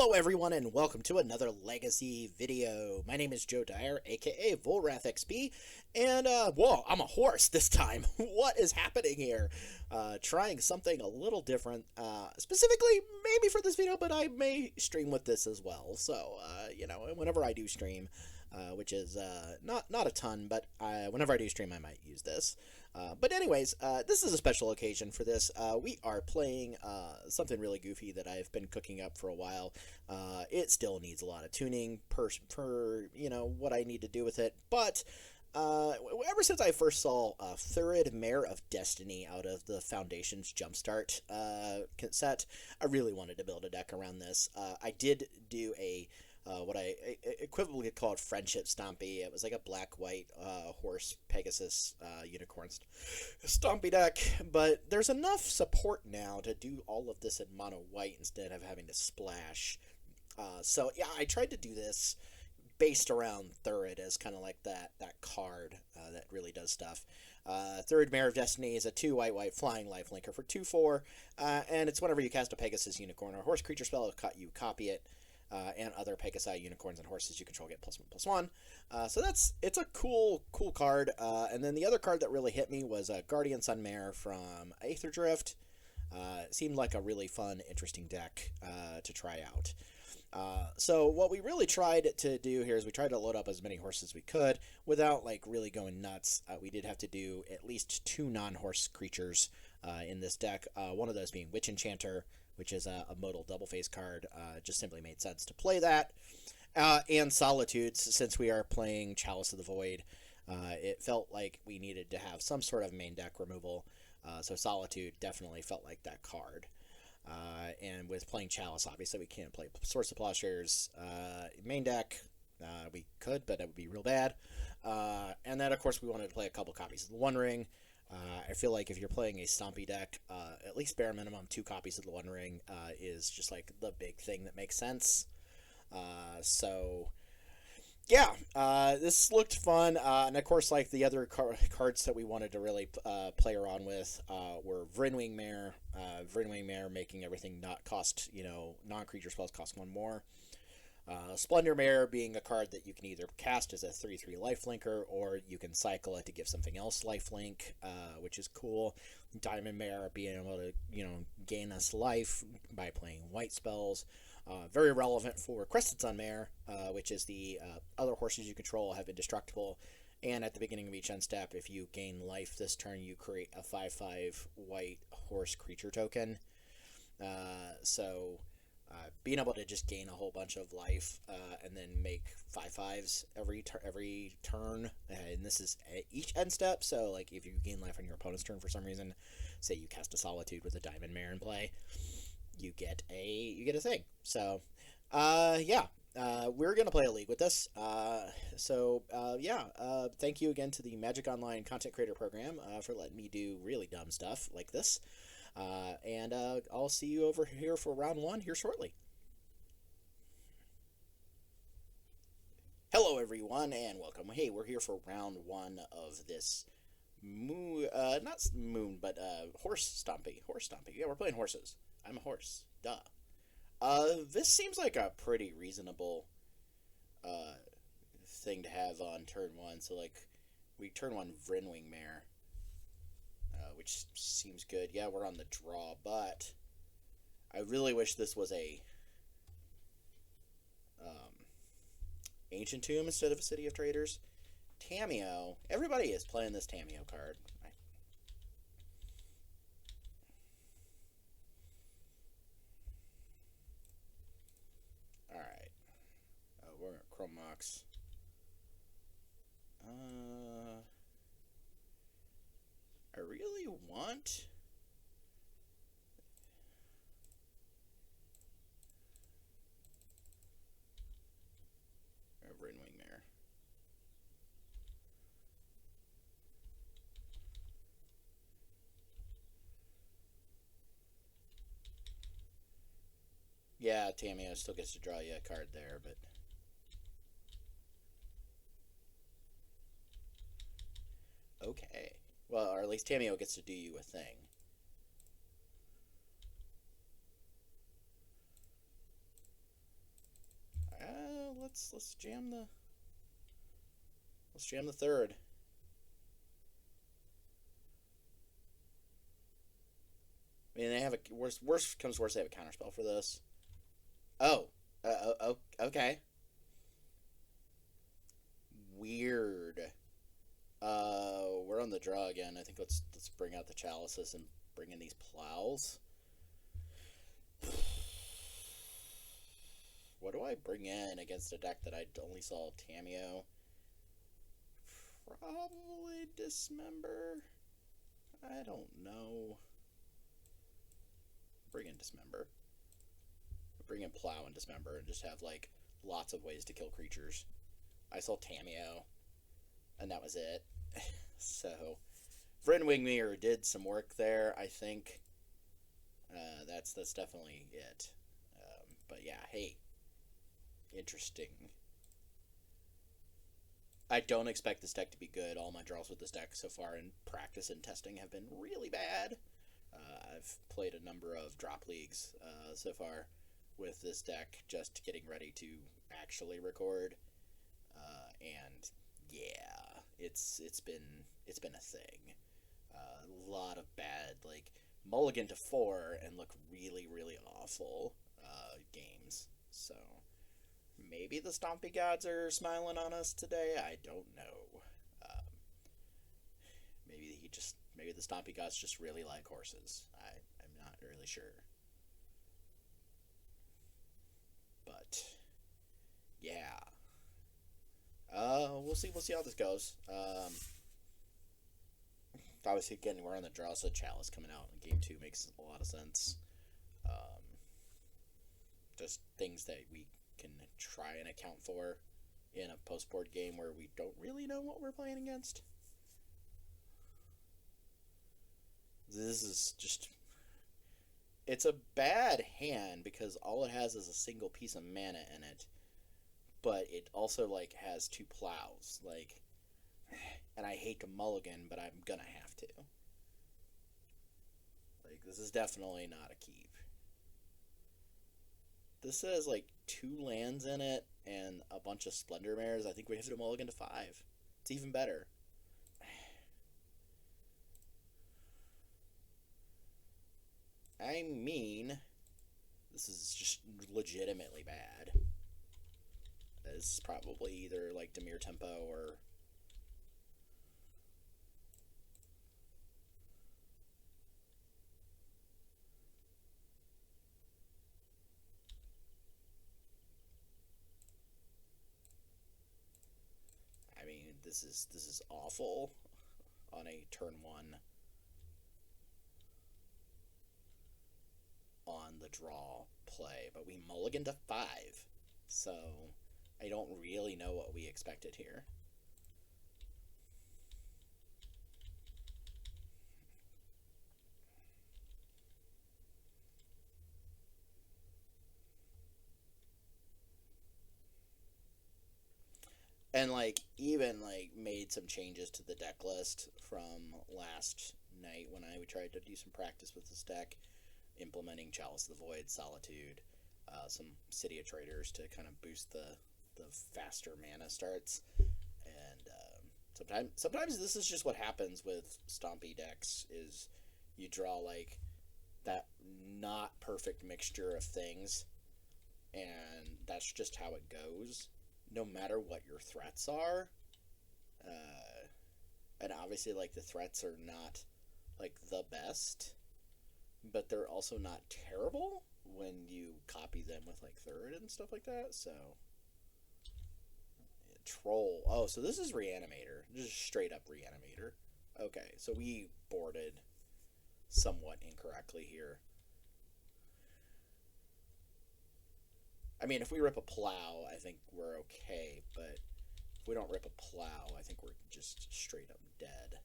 Hello everyone and welcome to another Legacy video. My name is Joe Dyer, aka Volrath XP, and whoa, I'm a horse this time. What is happening here? Trying something a little different, specifically maybe for this video, but I may stream with this as well. So, whenever I do stream, which is not a ton, but whenever I do stream I might use this. But anyways, this is a special occasion for this. We are playing something really goofy that I've been cooking up for a while. It still needs a lot of tuning per what I need to do with it. But ever since I first saw Thurid, Mare of Destiny out of the Foundation's Jumpstart set, I really wanted to build a deck around this. I did do a what I equivalently called Friendship Stompy. It was like a black-white horse Pegasus unicorn Stompy deck, but there's enough support now to do all of this in mono white instead of having to splash. So yeah, I tried to do this based around Thurid as kind of like that card that really does stuff. Thurid Mare of Destiny is a 2 white flying lifelinker for 2/4, and it's whenever you cast a Pegasus unicorn or horse creature spell, you copy it. And other Pegasi unicorns and horses you control get +1/+1. So it's a cool card. And then the other card that really hit me was Guardian Sunmare from Aether Drift. It seemed like a really fun, interesting deck to try out. So what we really tried to do here is we tried to load up as many horses as we could without like really going nuts. We did have to do at least 2 non-horse creatures in this deck. One of those being Witch Enchanter, which is a modal double face card. Just simply made sense to play that. And Solitudes, since we are playing Chalice of the Void, it felt like we needed to have some sort of main deck removal. So Solitude definitely felt like that card. And with playing Chalice, obviously we can't play Source of Plowshares main deck. We could, but it would be real bad. And then, of course, we wanted to play a couple copies of the One Ring. I feel like if you're playing a Stompy deck, at least bare minimum 2 copies of the One Ring is just like the big thing that makes sense. So yeah, this looked fun, and of course, like the other cards that we wanted to really play around with were Vrynwing Mare. Vrynwing Mare making everything not cost, non-creature spells cost 1 more. Splendor Mare being a card that you can either cast as a 3/3 lifelinker, or you can cycle it to give something else lifelink, which is cool. Diamond Mare being able to, gain us life by playing white spells. Very relevant for Crested Sunmare, which is the other horses you control have indestructible, and at the beginning of each end step, if you gain life this turn, you create a 5/5 white horse creature token. Being able to just gain a whole bunch of life and then make 5/5s every turn, and this is at each end step. So, like, if you gain life on your opponent's turn for some reason, say you cast a Solitude with a Diamond Mare in play, you get a thing. So, we're gonna play a league with this. Thank you again to the Magic Online Content Creator Program for letting me do really dumb stuff like this. And I'll see you over here for round 1 here shortly. Hello everyone and welcome. Hey, we're here for round 1 of this horse stompy. Yeah, we're playing horses. I'm a horse. Duh. This seems like a pretty reasonable thing to have on turn 1. So like we turn 1 Vrynwing Mare. Which seems good. Yeah, we're on the draw, but I really wish this was a Ancient Tomb instead of a City of Traders. Tamiyo. Everybody is playing this Tamiyo card. Alright. We're at Chrome Mox. I really want a Vrynwing Mare. Yeah, Tamiyo still gets to draw you a card there, but okay. Well, or at least Tamiyo gets to do you a thing. let's jam the Thurid. I mean, they have a worst comes to worst, they have a counterspell for this. Oh, okay. Weird. We're on the draw again. I think let's bring out the chalices and bring in these plows. What do I bring in against a deck that I only saw Tamiyo? Probably Dismember. I don't know. Bring in Dismember. Bring in Plow and Dismember and just have like lots of ways to kill creatures. I saw Tamiyo, and that was it. So, Vrynwing Mirror did some work there, I think. That's definitely it. But yeah, hey, interesting. I don't expect this deck to be good. All my draws with this deck so far in practice and testing have been really bad. I've played a number of drop leagues so far with this deck, just getting ready to actually record. And yeah, it's been a thing. A lot of bad, like, mulligan to 4 and look really, really awful games. So maybe the Stompy gods are smiling on us today. I don't know. Maybe the Stompy gods just really like horses. I'm not really sure. But yeah. We'll see how this goes. Obviously, again, we're on the draw, so Chalice coming out in game 2 makes a lot of sense. Just things that we can try and account for in a post-board game where we don't really know what we're playing against. This is just... It's a bad hand because all it has is a single piece of mana in it. But it also, like, has 2 plows. Like, and I hate to mulligan, but I'm gonna have to. Like, this is definitely not a keep. This has, like, 2 lands in it and a bunch of Splendor Mares. I think we have to mulligan to 5. It's even better. I mean, this is just legitimately bad. This is probably either, like, Dimir Tempo or... I mean, this is awful on a turn 1 on the draw play, but we mulligan to 5, so I don't really know what we expected here. And, like, even, like, made some changes to the deck list from last night when I tried to do some practice with this deck, implementing Chalice of the Void, Solitude, some City of Traders to kind of boost the faster mana starts. And sometimes this is just what happens with Stompy decks, is you draw, like, that not perfect mixture of things, and that's just how it goes. No matter what your threats are, and obviously, like, the threats are not, like, the best, but they're also not terrible when you copy them with, like, Thurid and stuff like that. So yeah, Troll. Oh, so this is Reanimator, just straight up Reanimator. Okay, so we boarded somewhat incorrectly here. I mean, if we rip a plow, I think we're okay, but if we don't rip a plow, I think we're just straight up dead.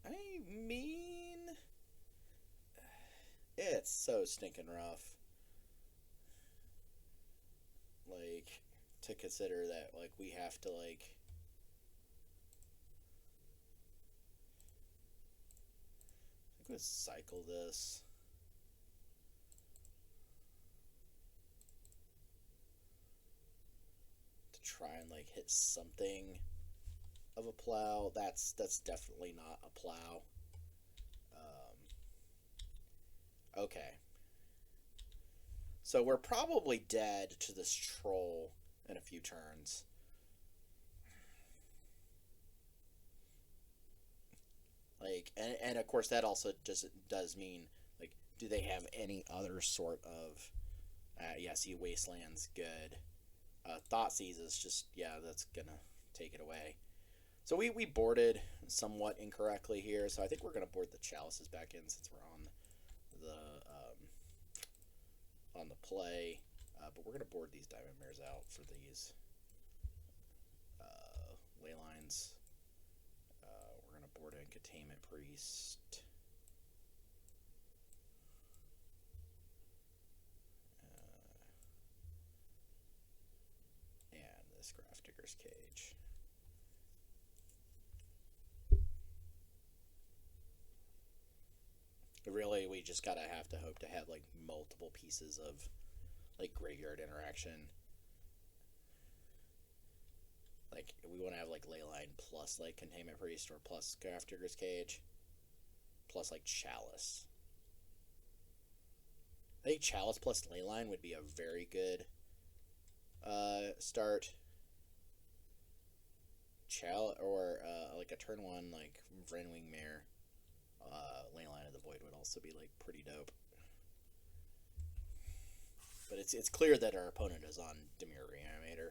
I mean, it's so stinking rough. Like, to consider that, like, we have to, like... I'm gonna cycle this. try and like hit something of a plow. That's definitely not a plow. Okay. So we're probably dead to this troll in a few turns. Like, and of course that also does mean, like, do they have any other sort of, yeah, see, Wasteland's good. Thoughtseize is just, yeah, that's gonna take it away. So we boarded somewhat incorrectly here, so I think we're gonna board the Chalices back in since we're on the play. But we're gonna board these Diamond Mares out for these ley lines. We're gonna board in Containment Priest. And this Grafdigger's Cage. Really, we just gotta have to hope to have like multiple pieces of like graveyard interaction. Like, we want to have like Leyline plus like Containment Priest or plus Grafdigger's Cage plus like Chalice. I think Chalice plus Leyline would be a very good start. Or like a turn one like Vrenwing Mare. Leyline of the Void would also be like pretty dope. But it's clear that our opponent is on Dimir Reanimator.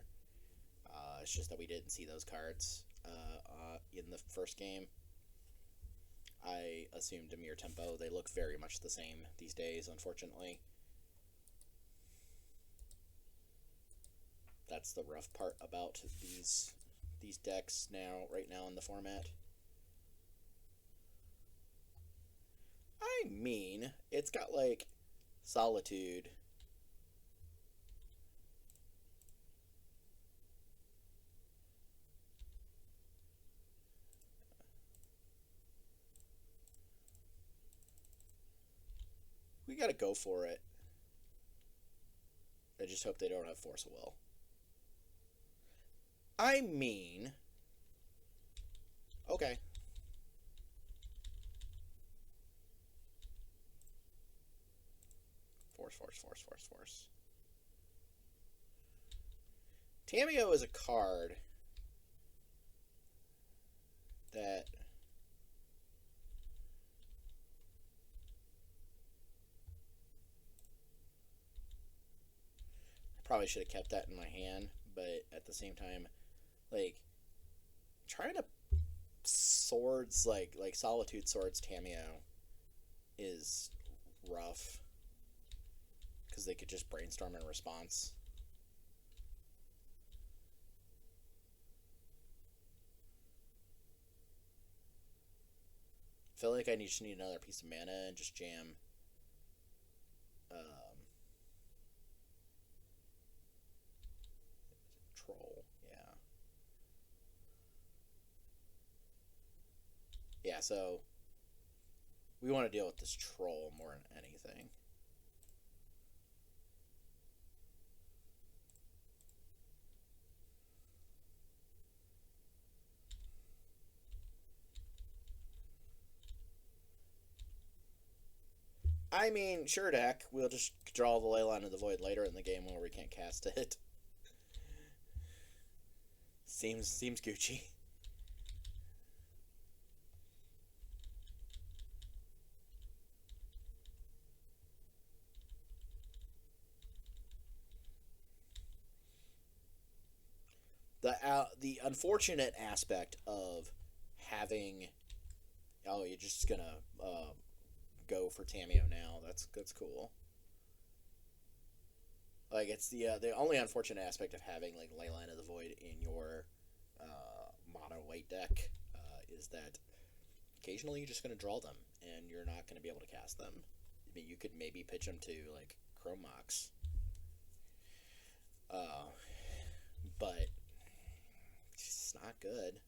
It's just that we didn't see those cards in the first game. I assume Dimir Tempo, they look very much the same these days, unfortunately. That's the rough part about these decks right now in the format. I mean, it's got like Solitude. We gotta go for it. I just hope they don't have Force of Will. I mean, okay. Force. Tamiyo is a card that I probably should have kept that in my hand, but at the same time, like, trying to swords like Solitude Swords Tamiyo is rough because they could just brainstorm in response. I feel like I just need another piece of mana and just jam Troll. Yeah, so we want to deal with this Troll more than anything. I mean, sure, deck. We'll just draw the Leyline of the Void later in the game where we can't cast it. Seems Gucci. The unfortunate aspect of having, oh, you're just gonna go for Tamiyo now. That's cool. Like, it's the only unfortunate aspect of having like Leyline of the Void in your mono white deck is that occasionally you're just gonna draw them and you're not gonna be able to cast them. I mean, you could maybe pitch them to like Chrome Mox, but it's not good.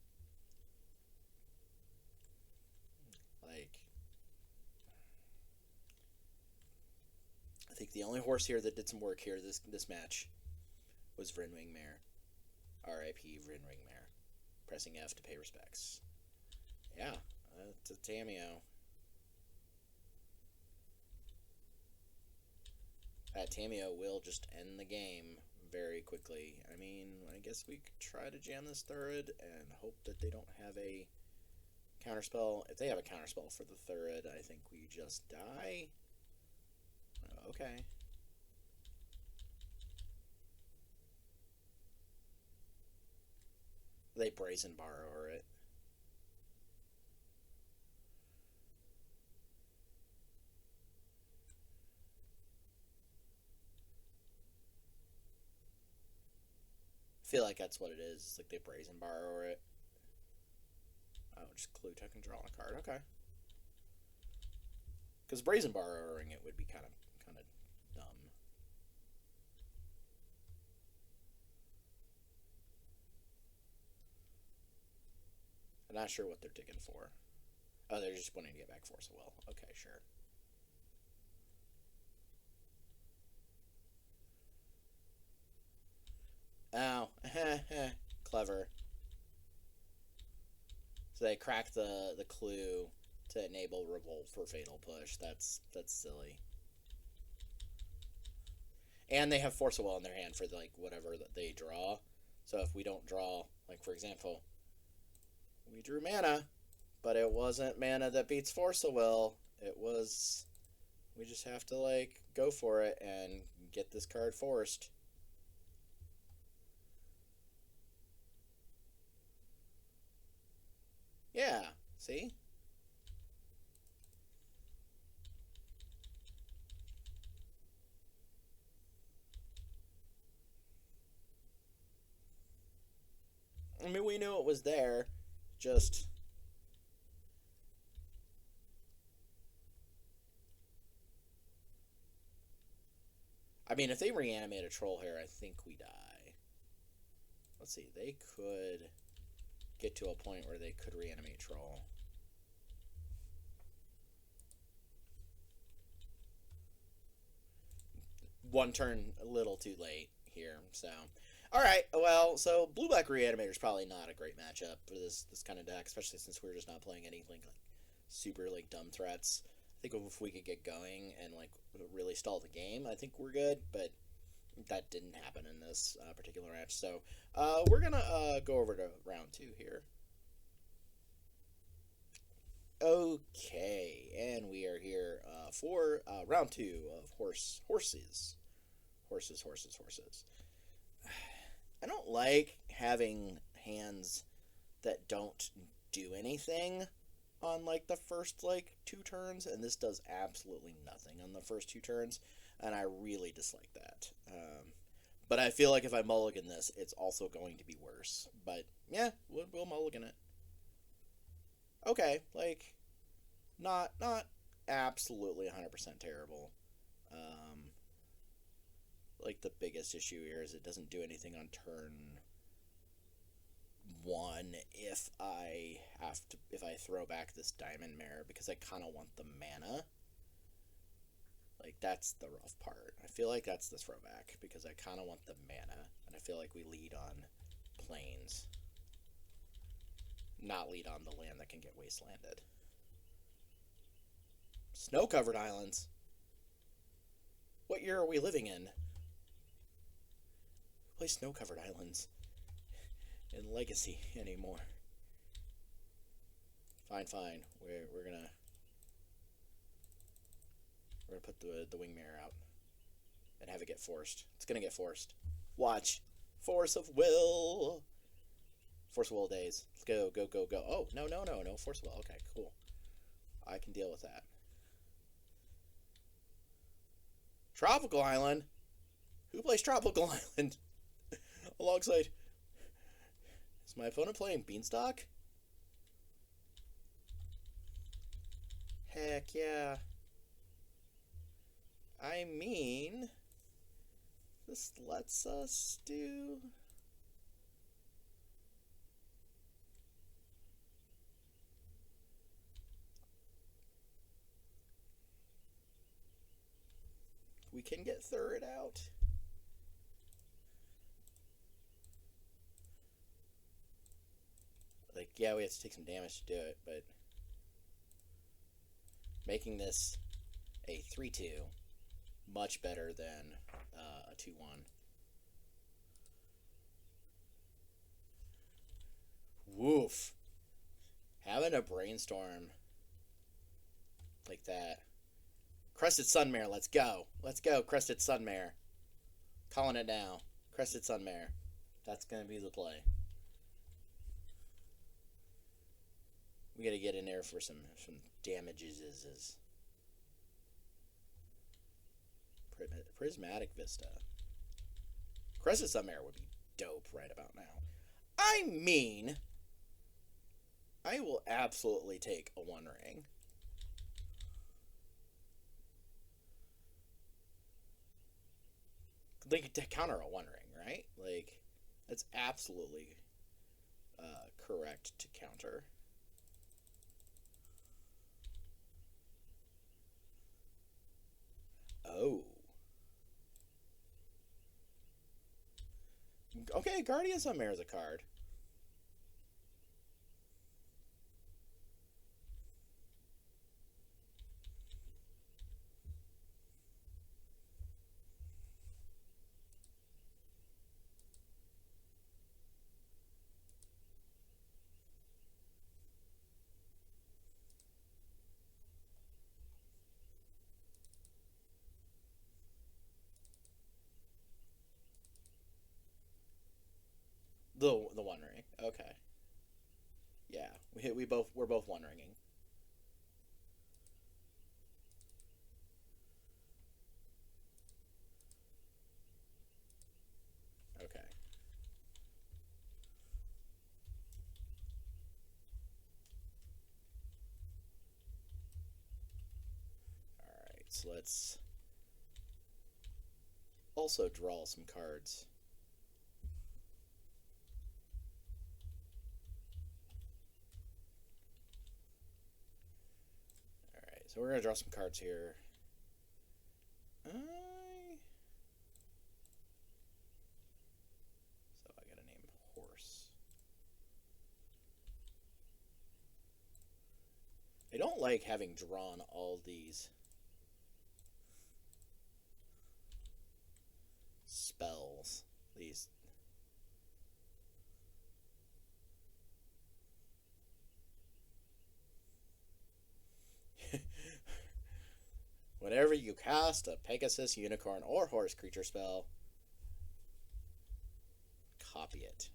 Like, I think the only horse here that did some work here this match was Vrenwing Mare. R.I.P. Reanimator. Pressing F to pay respects. Yeah, it's a Tamiyo. That Tamiyo will just end the game very quickly. I mean, I guess we could try to jam this Thurid and hope that they don't have a counterspell. If they have a counterspell for the Thurid, I think we just die. Okay. They brazen borrower it. I feel like that's what it is. It's like they brazen borrower it. Oh, just clue tech and draw a card. Okay. Because brazen borrowing it would be kind of dumb. I'm not sure what they're digging for. Oh, they're just wanting to get back Force of Will. Okay, sure. Oh, clever. So they crack the clue to enable Revolt for Fatal Push. That's silly. And they have Force of Will in their hand for like whatever that they draw. So if we don't draw, like for example, we drew mana, but it wasn't mana that beats Force of Will. It was, we just have to like go for it and get this card forced. Yeah, see? I mean, we knew it was there, just... I mean, if they reanimate a troll here, I think we die. Let's see, they could get to a point where they could reanimate troll. One turn a little too late here, so... Alright, well, so blue-black Reanimator is probably not a great matchup for this kind of deck, especially since we're just not playing any like super like dumb threats. I think if we could get going and like really stall the game, I think we're good, but that didn't happen in this particular match. So we're gonna go over to round 2 here. Okay, and we are here for round 2 of horses. I don't like having hands that don't do anything on like the first like 2 turns, and this does absolutely nothing on the first 2 turns, and I really dislike that. But I feel like if I mulligan this, it's also going to be worse. But yeah, we'll mulligan it. Okay, like not absolutely 100% terrible. Like the biggest issue here is it doesn't do anything on turn 1 if I throw back this Diamond Mare, because I kind of want the mana. Like that's the rough part. I feel like that's the throwback because I kind of want the mana, and I feel like we lead on plains, not lead on the land that can get wastelanded. Snow-covered islands. What year are we living in? Play snow-covered islands in Legacy anymore. Fine. We're gonna put the wing mirror out and have it get forced. It's gonna get forced. Watch. Force of will. Force of will days. Let's go. Oh, no. Force of will. Okay, cool. I can deal with that. Tropical Island? Who plays Tropical Island? Alongside... Is my opponent playing Beanstalk? Heck yeah. I mean... This lets us do... We can get Thurid out. yeah, we have to take some damage to do it, but making this a 3-2 much better than a 2-1. Woof. Having a brainstorm like that. Crested Sunmare, let's go. Let's go, Crested Sunmare. Calling it now. Crested Sunmare. That's going to be the play. We got to get in there for some damages. Prismatic Vista. Crested Sunmare would be dope right about now. I mean, I will absolutely take a One Ring. Like, to counter a One Ring, right? Like, that's absolutely correct to counter. Oh. Okay, Guardian Sunmare is a card. The One Ring. Okay. Yeah, we're both One Ringing. Okay. All right. So let's also draw some cards. Alright, so we're going to draw some cards here. So I got to name Horse. I don't like having drawn all these spells. These... Whenever you cast a Pegasus, Unicorn, or Horse creature spell, copy it.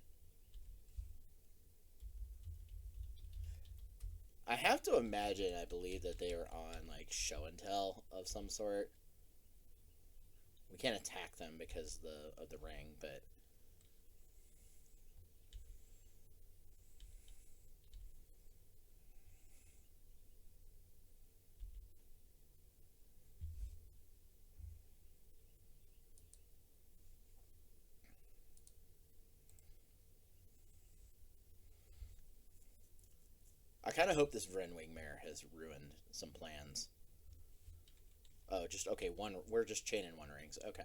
I have to imagine, I believe, that they are on, like, show and tell of some sort. We can't attack them because of the ring, but... I kind of hope this Wrenwing Mare has ruined some plans. Oh, just, okay, we're just chaining One Rings. Okay.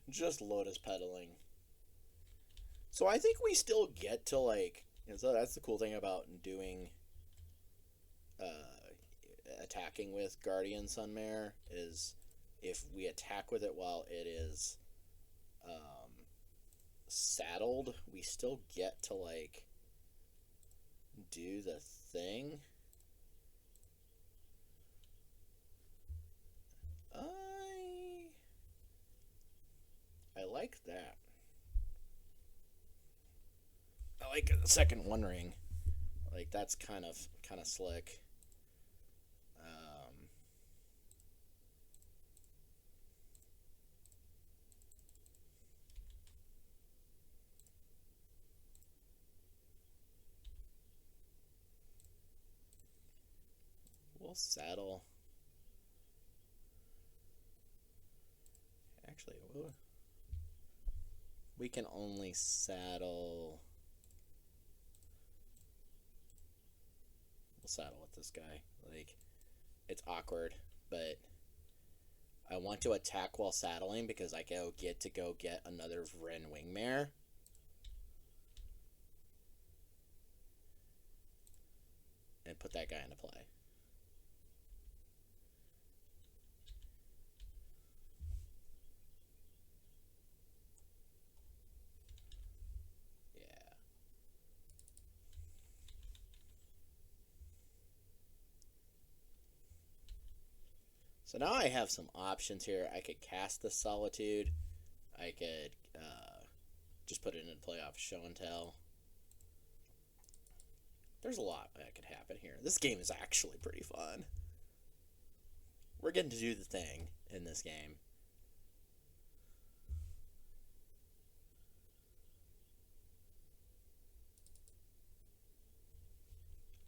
just Lotus pedaling. So I think we still get to, like, so that's the cool thing about doing attacking with Guardian Sunmare is if we attack with it while it is saddled, we still get to, like, do the thing. I like that. I like the second One Ring. Like, that's kind of slick. We'll saddle. Actually, we'll... We can only saddle... We'll saddle with this guy. Like, it's awkward, but I want to attack while saddling because I get to go get another Vryn Wingmare. And put that guy into play. Yeah. So now I have some options here. I could cast the Solitude. I could just put it into play off Show and Tell. There's a lot that could happen here. This game is actually pretty fun. We're getting to do the thing in this game.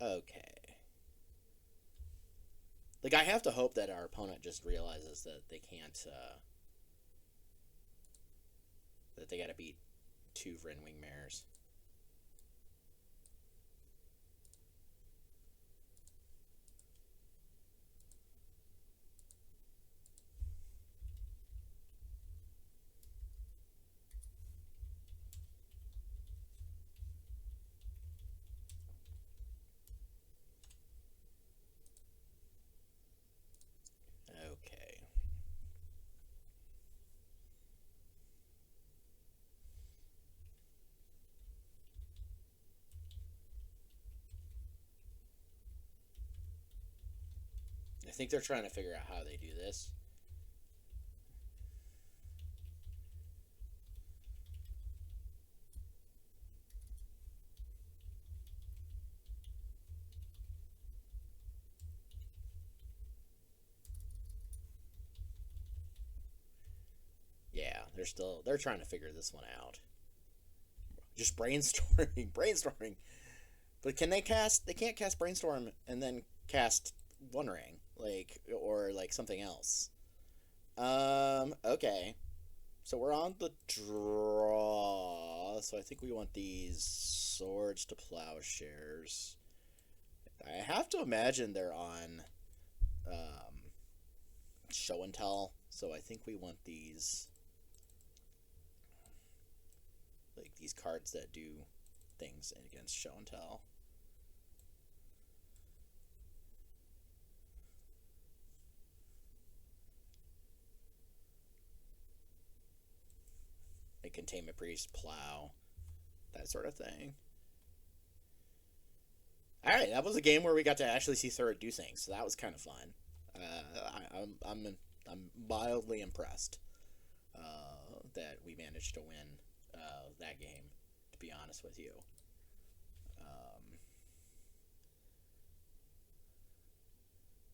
Okay. Like, I have to hope that our opponent just realizes that they can't, that they gotta beat 2 Vryn Wingmares. Okay. I think they're trying to figure out how they do this. Yeah, they're trying to figure this one out. Just brainstorming, brainstorming. But can they cast? They can't cast Brainstorm and then cast One Ring, like, or like something else. Okay. So we're on the draw. So I think we want these Swords to Plowshares. I have to imagine they're on Show and Tell. So I think we want these, like, these cards that do things against Show and Tell. Like Containment Priest, Plow, that sort of thing. All right, that was a game where we got to actually see Thurid do things, so that was kind of fun. I'm mildly impressed that we managed to win that game. To be honest with you,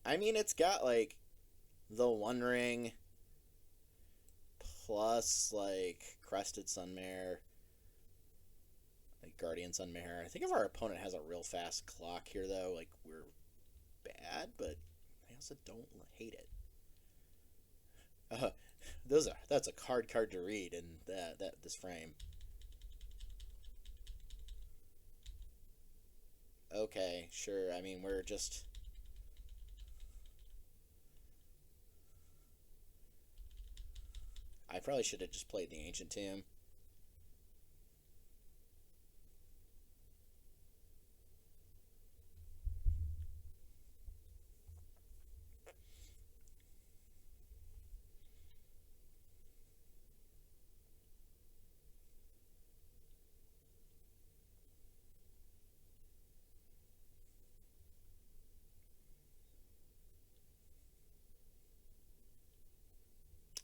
I mean, it's got like the One Ring plus like Crested Sunmare, like Guardian Sunmare. I think if our opponent has a real fast clock here, though, like, we're bad, but I also don't hate it. That's a hard card to read in this frame. Okay, sure. I mean, we're just... I probably should have just played the Ancient Tomb.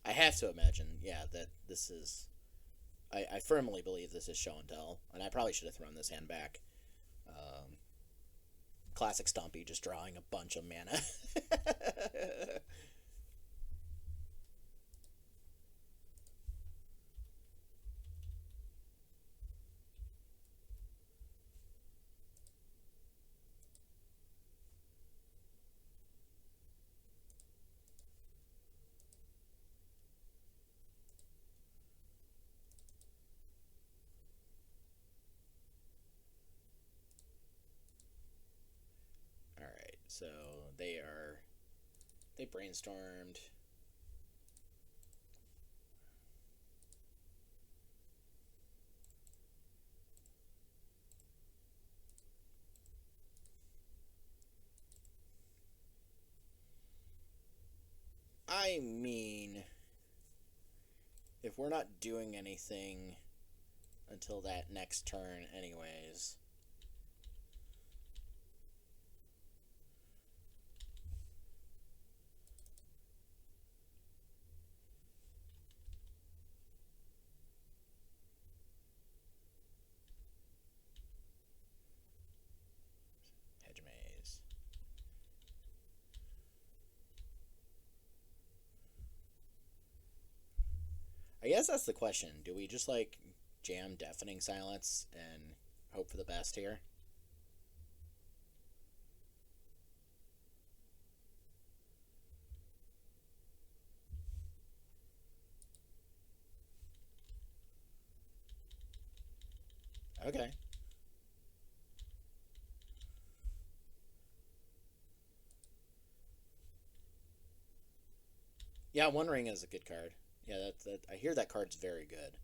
I have to imagine, yeah, that this is... I firmly believe this is Show and Tell, and I probably should have thrown this hand back. Classic Stompy, just drawing a bunch of mana. So they brainstormed. I mean, if we're not doing anything until that next turn anyways. Hedge maze. I guess that's the question. Do we just like jam Deafening Silence and hope for the best here? Okay. Yeah, One Ring is a good card. Yeah, that I hear that card's very good.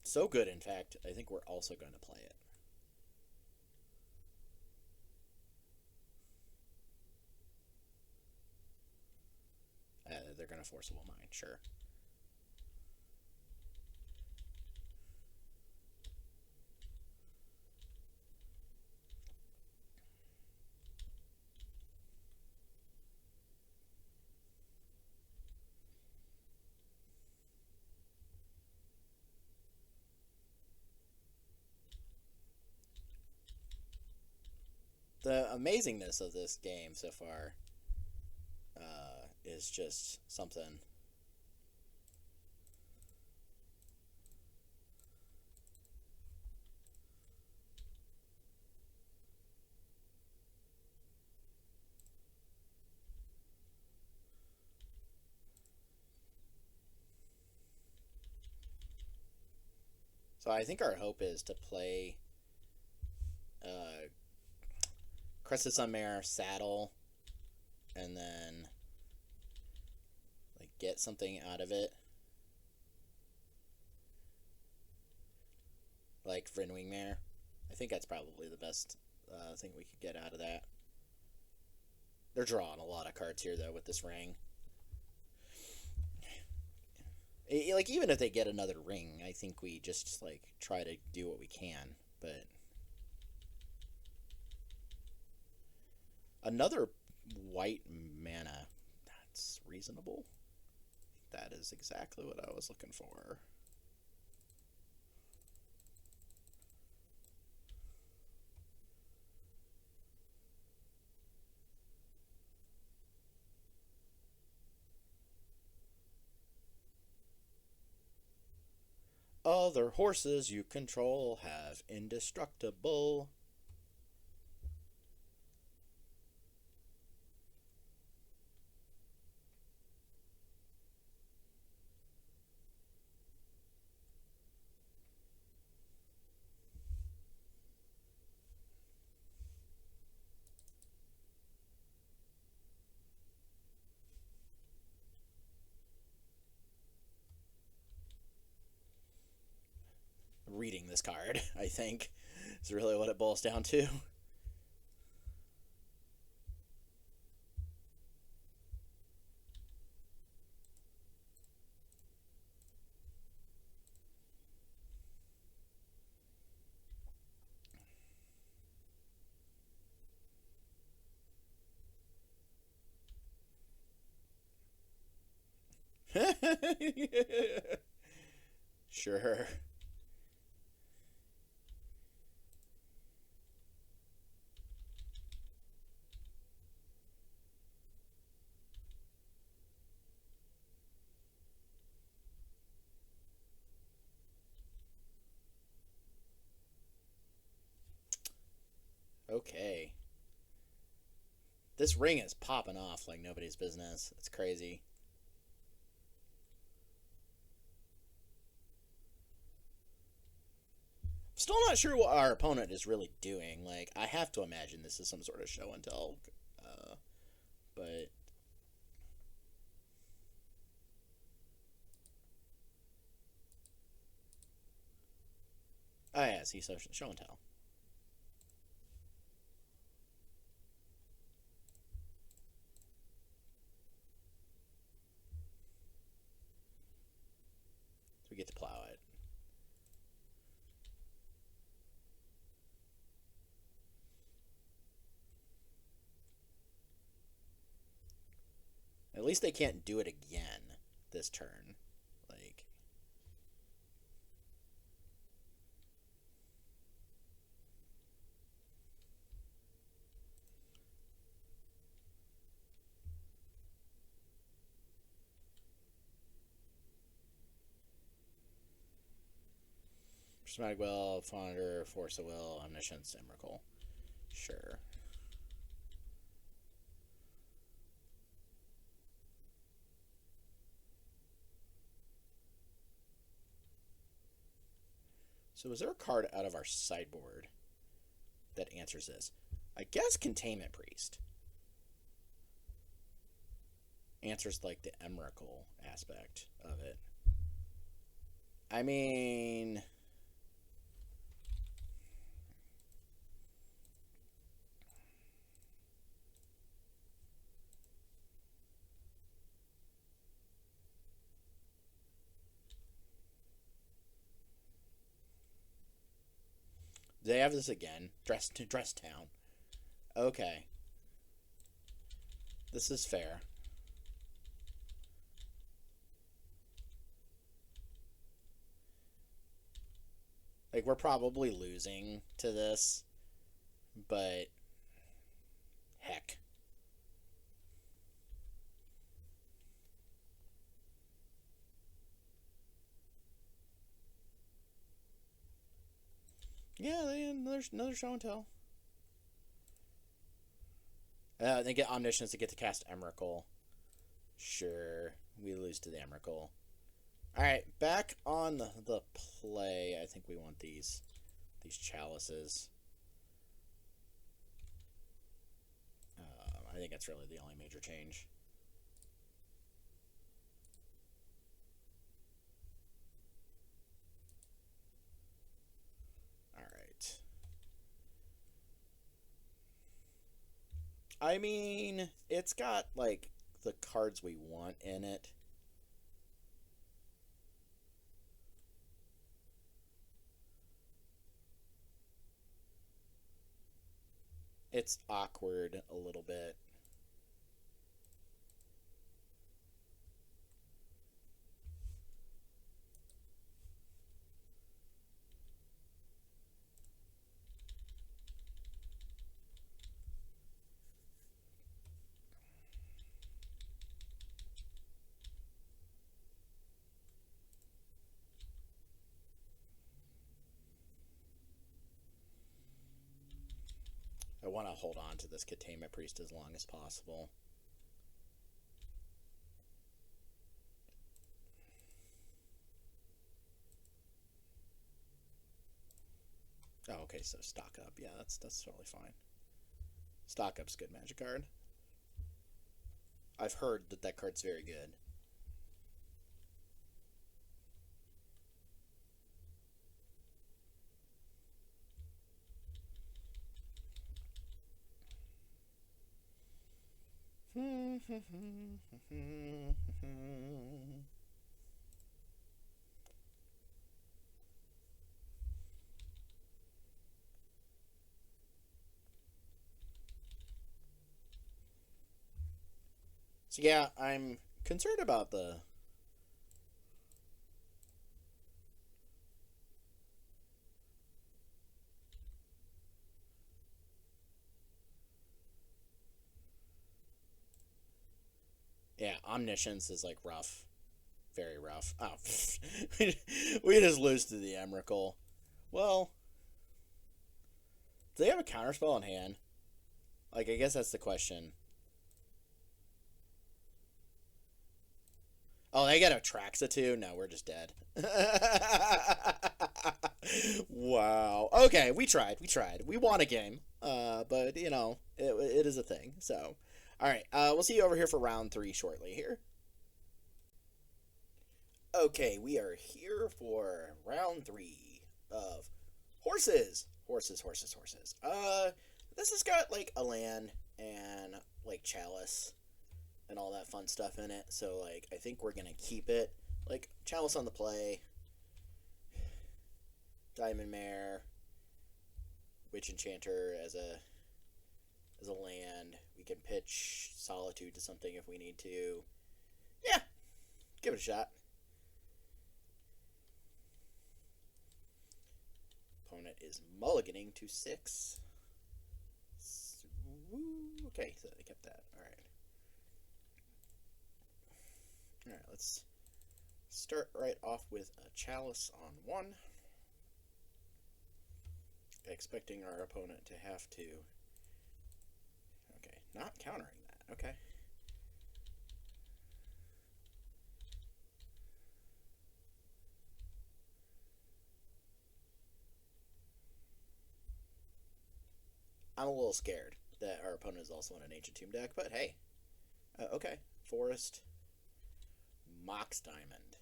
So good, in fact, I think we're also going to play it. They're going to Forcible Mind, sure. The amazingness of this game so far is just something. So I think our hope is to play Crested Sunmare, Saddle, and then like get something out of it. Like Vrynwing Mare. I think that's probably the best thing we could get out of that. They're drawing a lot of cards here, though, with this ring. Like, even if they get another ring, I think we just, like, try to do what we can. But another white mana, that's reasonable. That is exactly what I was looking for. Other horses you control have indestructible. Reading this card, I think, is really what it boils down to. Sure. Okay. This ring is popping off like nobody's business. It's crazy. Still not sure what our opponent is really doing. Like, I have to imagine this is some sort of show and tell. But... Oh, yeah, see, so show and tell. So we get to plow it. At least they can't do it again this turn. Like... Prismatic Will, Fonder, Force of Will, Omniscience, Emrakul. Sure. So is there a card out of our sideboard that answers this? I guess Containment Priest answers, like, the Emrakul aspect of it. I mean... Do they have this again? Dress Town. Okay. This is fair. Like, we're probably losing to this, but heck. Yeah, another show and tell. They get Omniscience to get to cast Emrakul. Sure, we lose to the Emrakul. Alright, back on the play. I think we want these chalices. I think that's really the only major change. Alright. I mean, it's got, like, the cards we want in it. It's awkward a little bit. I want to hold on to this Containment Priest as long as possible. Oh, okay, so stock up. Yeah, that's totally fine. Stock up's a good Magic card. I've heard that card's very good. So yeah, I'm concerned about the... Yeah, Omniscience is, like, rough. Very rough. Oh, we just lose to the Emrakul. Well, do they have a counterspell in hand? Like, I guess that's the question. Oh, they got a Traxa too? No, we're just dead. Wow. Okay, we tried. We tried. We won a game. But, you know, it is a thing. So, all right. We'll see you over here for round 3 shortly here. Okay, we are here for round 3 of horses. Horses. This has got, like, a land and, like, chalice and all that fun stuff in it. So, like, I think we're gonna keep it. Like, chalice on the play. Diamond Mare. Witch Enchanter as a land. We can pitch Solitude to something if we need to. Yeah, give it a shot. Opponent is mulliganing to 6. Okay, so they kept that. Alright. Alright, let's start right off with a chalice on 1. Expecting our opponent to have to... Okay, not countering that. Okay. I'm a little scared that our opponent is also in an Ancient Tomb deck, but hey. Okay. Forest. Mox Diamond.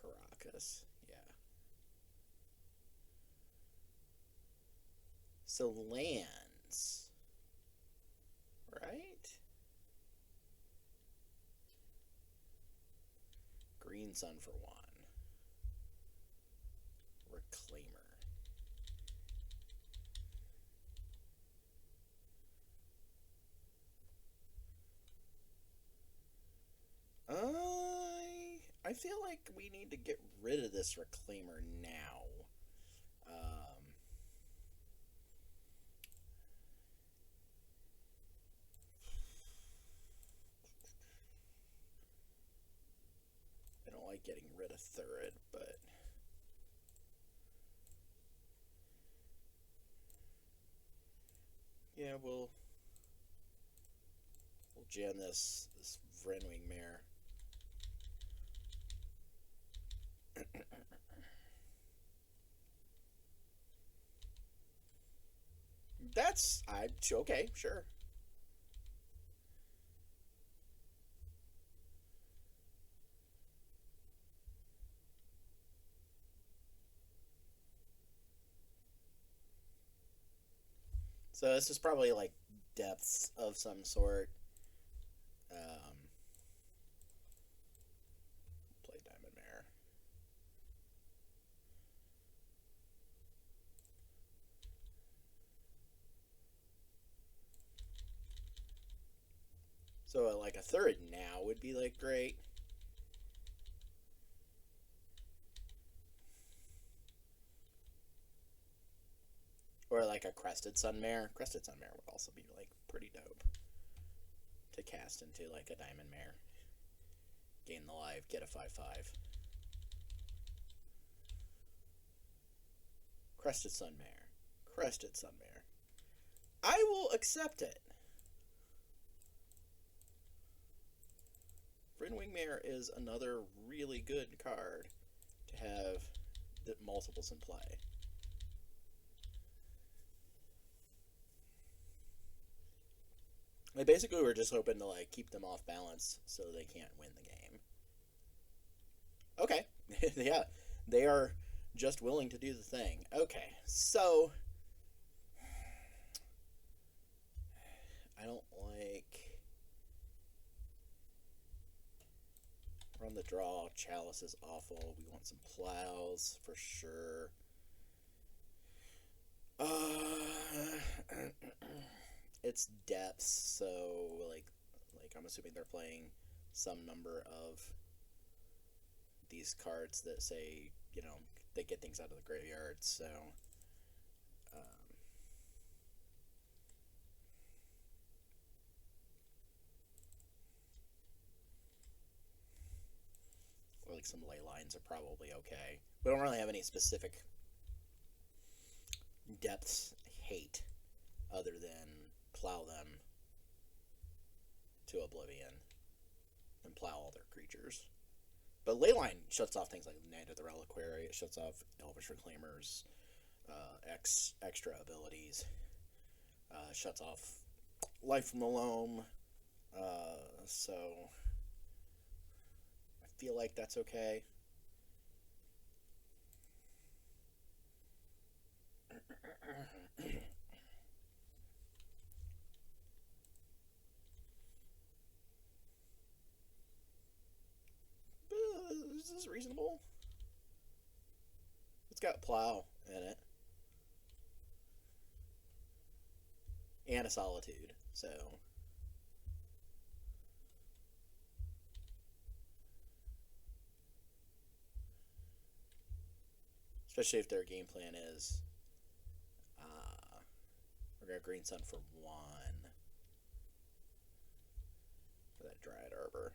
Caracas. Yeah. So lands. Right? Green Sun for 1. Reclaimer. I feel like we need to get rid of this Reclaimer now. I don't like getting rid of Thurid, but... Yeah, we'll jam this Reanimator Mare. Okay, sure. So this is probably like depths of some sort. Play Diamond Mare. So like a Thurid now would be like great. Or like a Crested Sunmare. Crested Sunmare would also be like pretty dope to cast into like a Diamond Mare. Gain the life, get a 5/5. Crested Sunmare. Crested Sunmare. I will accept it. Reanimator is another really good card to have multiples in play. Like basically, we're just hoping to like keep them off balance so they can't win the game. Okay, yeah, they are just willing to do the thing. Okay, so I don't like run the draw. Chalice is awful. We want some plows for sure. It's depths, so like I'm assuming they're playing some number of these cards that say, you know, they get things out of the graveyard, so or like some ley lines are probably okay. We don't really have any specific depths hate other than plow them to oblivion and plow all their creatures. But Leyline shuts off things like Night of the Reliquary, it shuts off Elvish Reclaimers, extra abilities. Shuts off life from the loam. So I feel like that's okay. Is this reasonable? It's got plow in it. And a solitude, so. Especially if their game plan is we're going to Green Sun for 1 for that Dryad Arbor.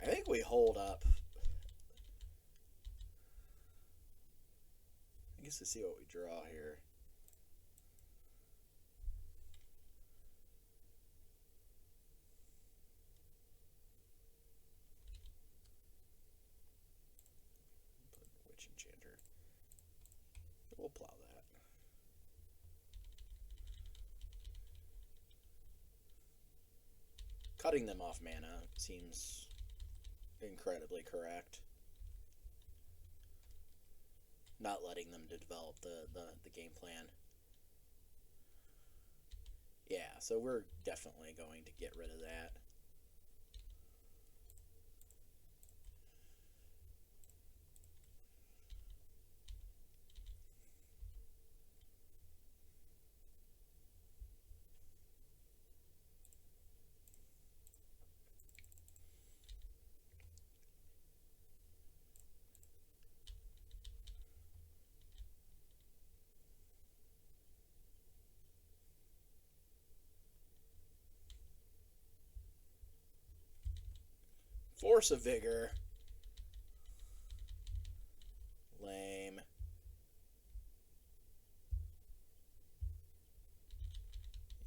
I think we hold up. I guess to see what we draw here. Witch Enchanter. We'll plow that. Cutting them off mana seems incredibly correct. Not letting them to develop the game plan. Yeah, so we're definitely going to get rid of that. Force of Vigor. Lame.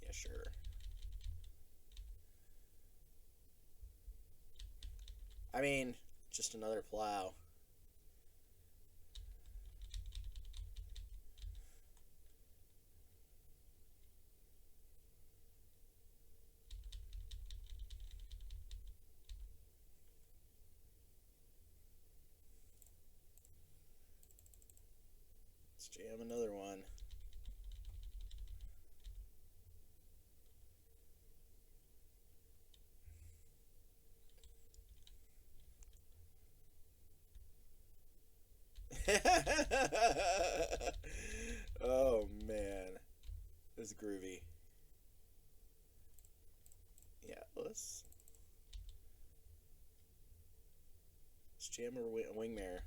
Yeah, sure. I mean, just another plow. Let's jam another one. Oh man, this is groovy. Yeah, let's jam a Wingmare.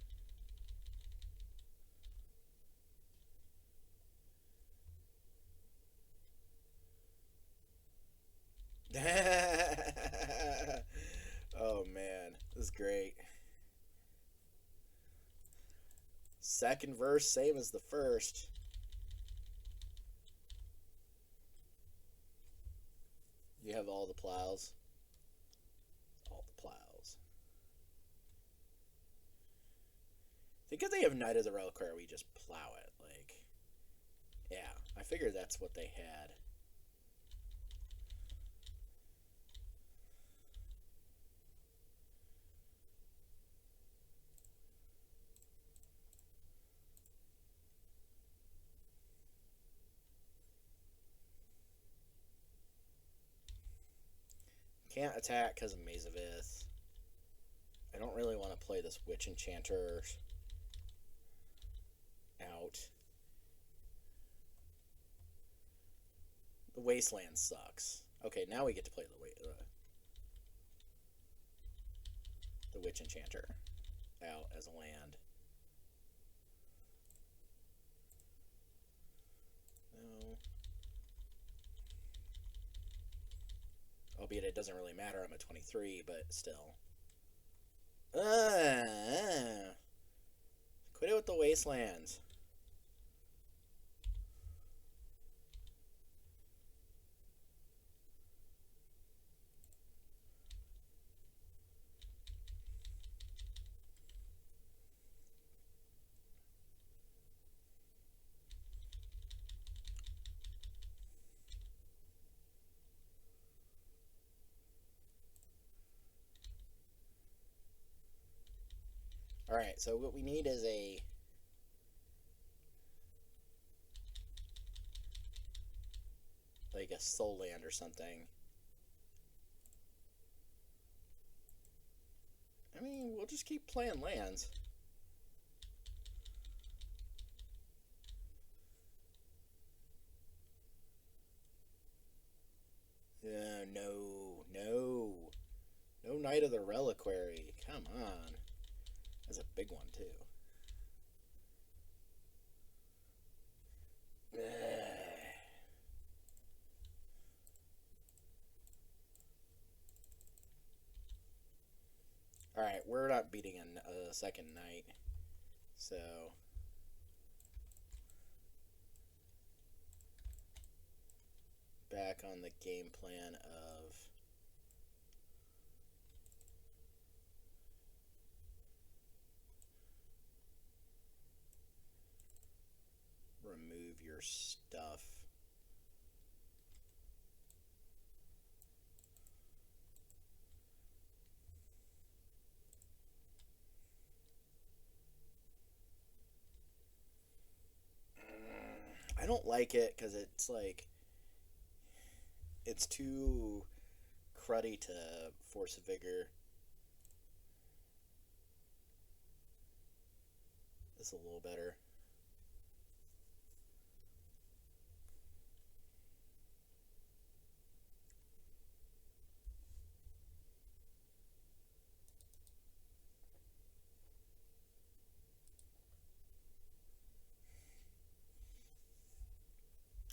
Oh man, this is great. Second verse, same as the first. You have all the plows. All the plows. I think if they have Knight of the Reliquary, we just plow it. Like, yeah, I figured that's what they had. Can't attack because of Maze of Ith. I don't really want to play this Witch Enchanter out. The Wasteland sucks. Okay, now we get to play the Witch Enchanter out as a land. No. Albeit it doesn't really matter, I'm at 23, but still. Quit it with the Wastelands. Alright, so what we need is a... like a soul land or something. I mean, we'll just keep playing lands. No. No Knight of the Reliquary. Come on. That's a big one, too. Alright, we're not beating a second Knight. So... back on the game plan of... remove your stuff. I don't like it because it's like... it's too cruddy to Force of Vigor. This is a little better.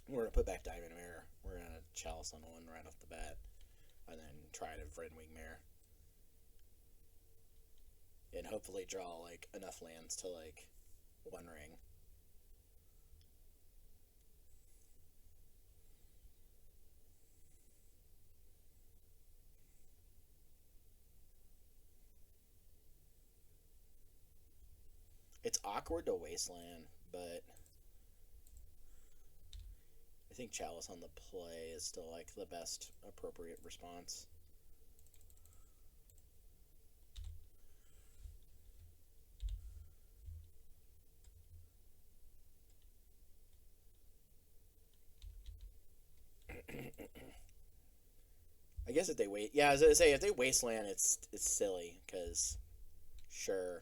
We're going to put back Dimir. We're going to Chalice on one right off the bat. And then try to Redwing Mare. And hopefully draw, like, enough lands to, like, One Ring. It's awkward to Wasteland, but... I think Chalice on the play is still, like, the best appropriate response. I guess if they wait... yeah, I was going to say, if they Wasteland, it's silly, because... sure...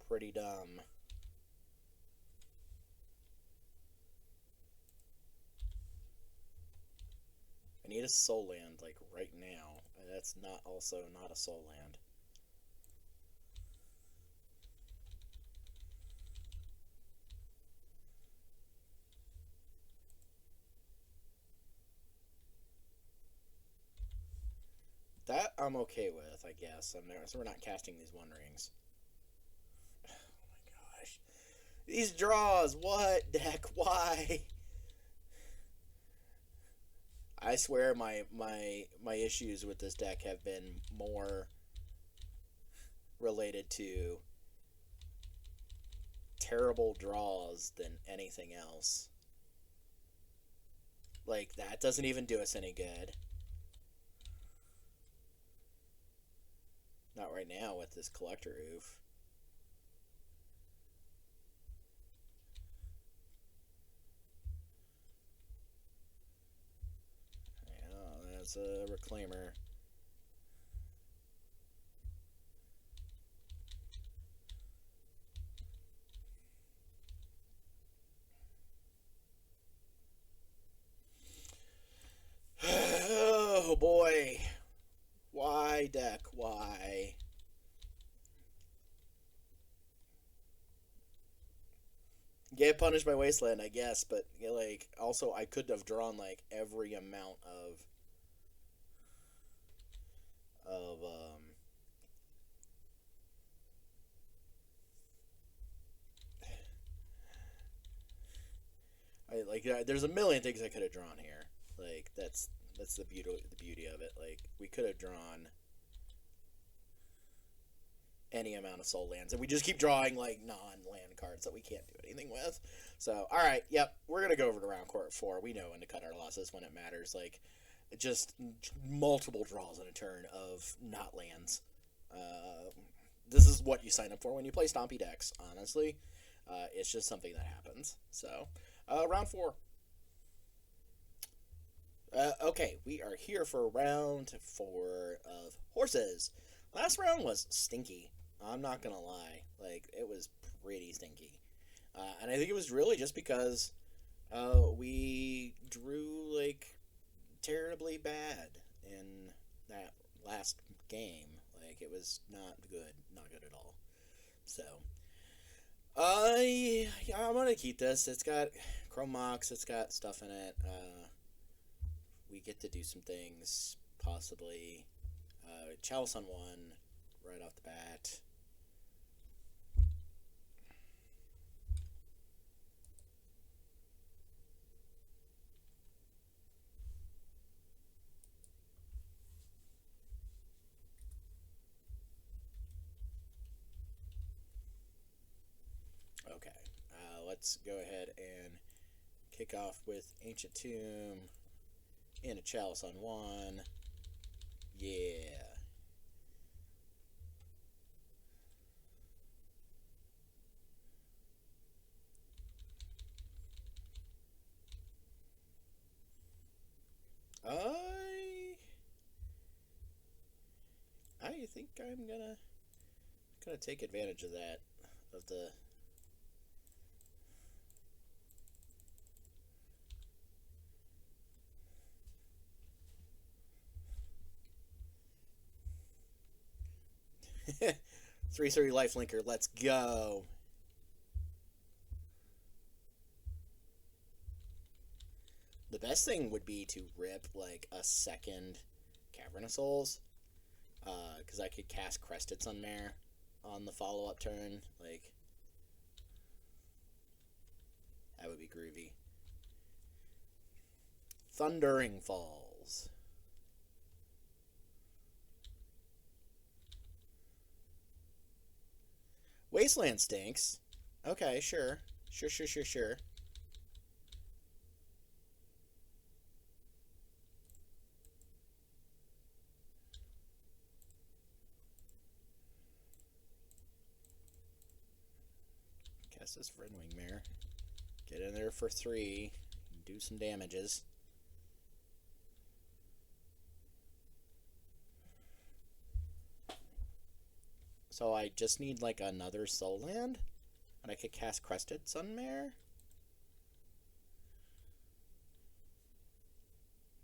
pretty dumb. I need a soul land, like, right now. And that's not also not a soul land. That I'm okay with, I guess. So we're not casting these One Rings. Oh my gosh. These draws! What, deck? Why? I swear my issues with this deck have been more related to terrible draws than anything else. Like, that doesn't even do us any good. Not right now with this Collector Oof. Yeah, that's a Reclaimer. Oh boy. Why, deck? Why? Get punished by Wasteland, I guess, but like also I could have drawn like every amount of there's a million things I could have drawn here. Like that's the beauty of it. Like we could have drawn any amount of soul lands, and we just keep drawing like non-land cards that we can't do anything with. So, all right, yep, we're gonna go over to round court 4. We know when to cut our losses when it matters. Like, just multiple draws in a turn of not lands. This is what you sign up for when you play Stompy decks. Honestly, it's just something that happens. So, round 4. Okay, we are here for round 4 of horses. Last round was stinky. I'm not gonna lie. Like, it was pretty stinky. And I think it was really just because we drew, like, terribly bad in that last game. Like, it was not good. Not good at all. So, yeah, I'm gonna keep this. It's got Chrome Mox. It's got stuff in it. We get to do some things, possibly. Chalice on 1, right off the bat. Okay, let's go ahead and kick off with Ancient Tomb and a Chalice on 1. Yeah. I think I'm gonna take advantage of that, of the three lifelinker. Let's go. The best thing would be to rip like a second Cavern of Souls, because I could cast Crested Sunmare on the follow-up turn. Like, that would be groovy. Thundering Falls. Wasteland stinks. Okay, sure. Sure. Cast this Redwing Mare. Get in there for 3. Do some damages. So I just need like another soul land, and I could cast Crested Sunmare.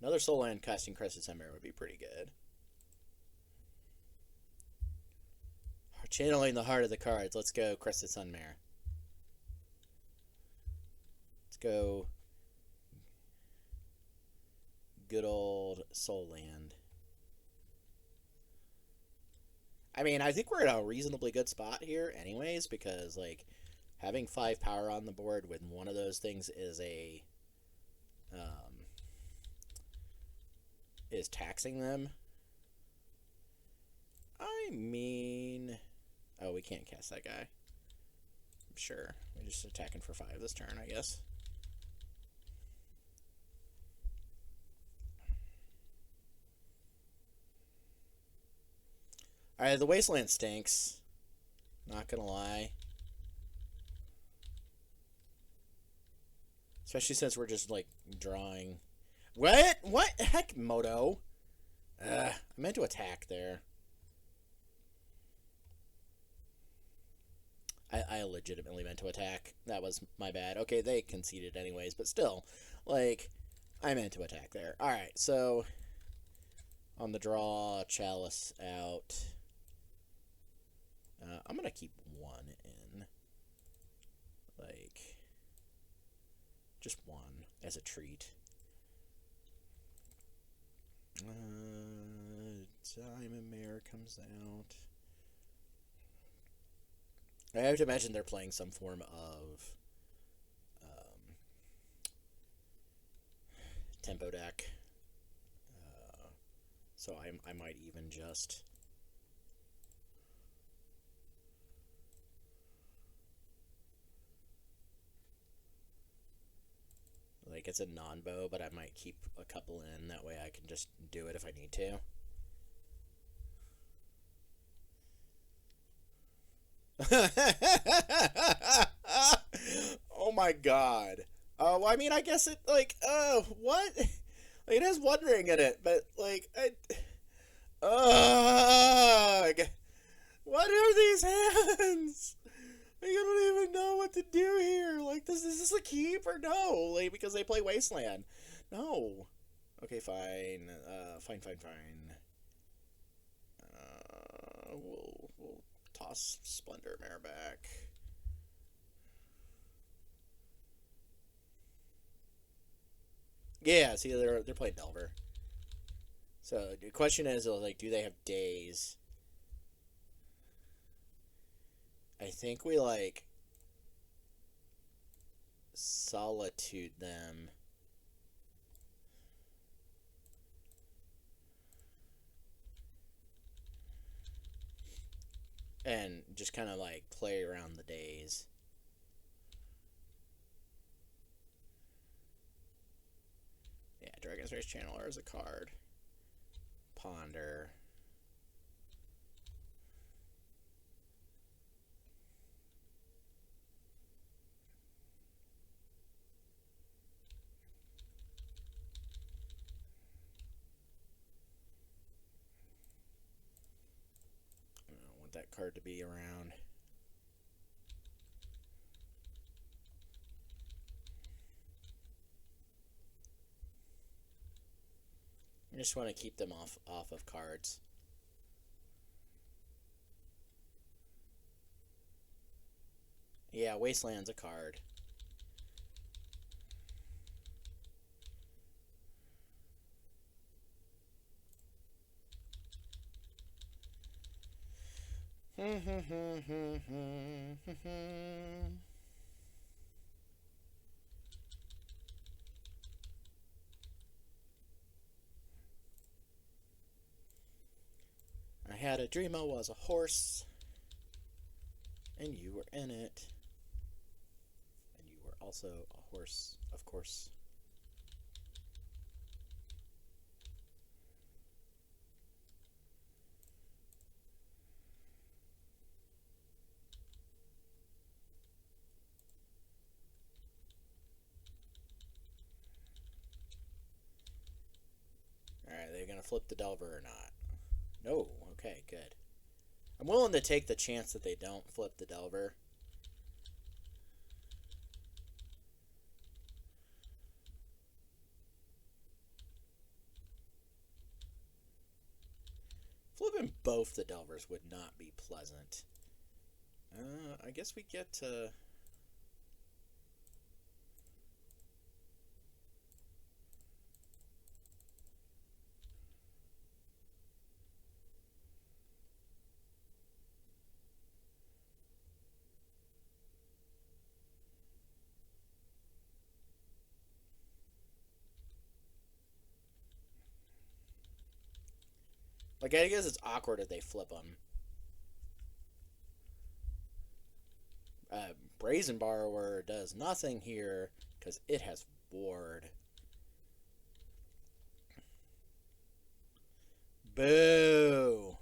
Another soul land casting Crested Sunmare would be pretty good. Channeling the heart of the cards. Let's go Crested Sunmare. Let's go good old soul land. I mean, I think we're in a reasonably good spot here anyways, because, like, having 5 power on the board when one of those things is is taxing them. I mean, oh, we can't cast that guy. Sure, we're just attacking for 5 this turn, I guess. Alright, the Wasteland stinks. Not gonna lie. Especially since we're just, like, drawing. What? What? Heck, Moto. I meant to attack there. I legitimately meant to attack. That was my bad. Okay, they conceded anyways, but still. Like, I meant to attack there. Alright, so on the draw, Chalice out. I'm going to keep 1 in. Like, just 1 as a treat. Diamond Mare comes out. I have to imagine they're playing some form of tempo deck. So I might even just Like, it's a non-bow, but I might keep a couple in. That way I can just do it if I need to. Oh my god. Well, I mean, I guess it, like, what? Like, it has one ring in it, but, like, what are these hands? I don't even know what to do here. Like, is this a keep or no? Like, because they play Wasteland. No. Okay, fine. Fine. We'll toss Splendor Mare back. Yeah, see, they're playing Delver. So the question is, like, do they have days? I think we, like, solitude them. And just kind of, like, play around the days. Yeah, Dragon's Race Channeler is a card. Ponder. I don't want that card to be around. I just want to keep them off of cards. Yeah, Wasteland's a card. I had a dream I was a horse, and you were in it. And you were also a horse, of course. Alright, they're gonna flip the Delver or not? No, okay, good. I'm willing to take the chance that they don't flip the Delver. Flipping both the Delvers would not be pleasant. I guess we get to... Like, I guess it's awkward if they flip them. Brazen Borrower does nothing here because it has Ward. Boo!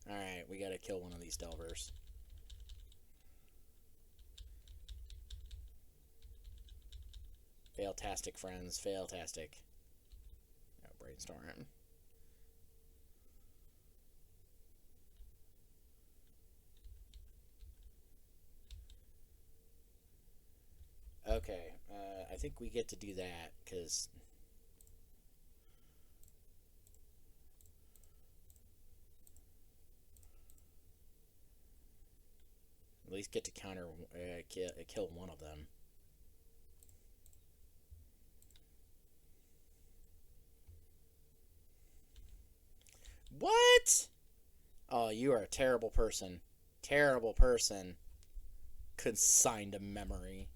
Alright, we gotta kill one of these Delvers. Failtastic, friends. Failtastic. No, brainstorm. Okay, I think we get to do that, because... At least get to counter, kill one of them. What? Oh, you are a terrible person. Terrible person. Consigned to memory.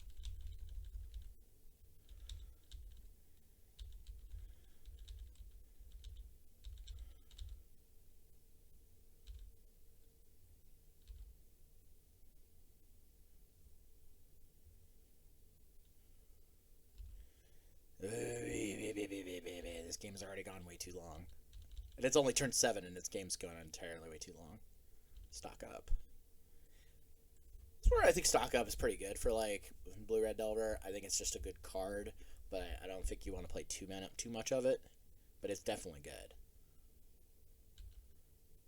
game has already gone way too long. And it's only turn 7 and this game's gone entirely way too long. Stock up. That's where I think stock up is pretty good for, like, Blue-Red Delver. I think it's just a good card, but I don't think you want to play too much of it. But it's definitely good.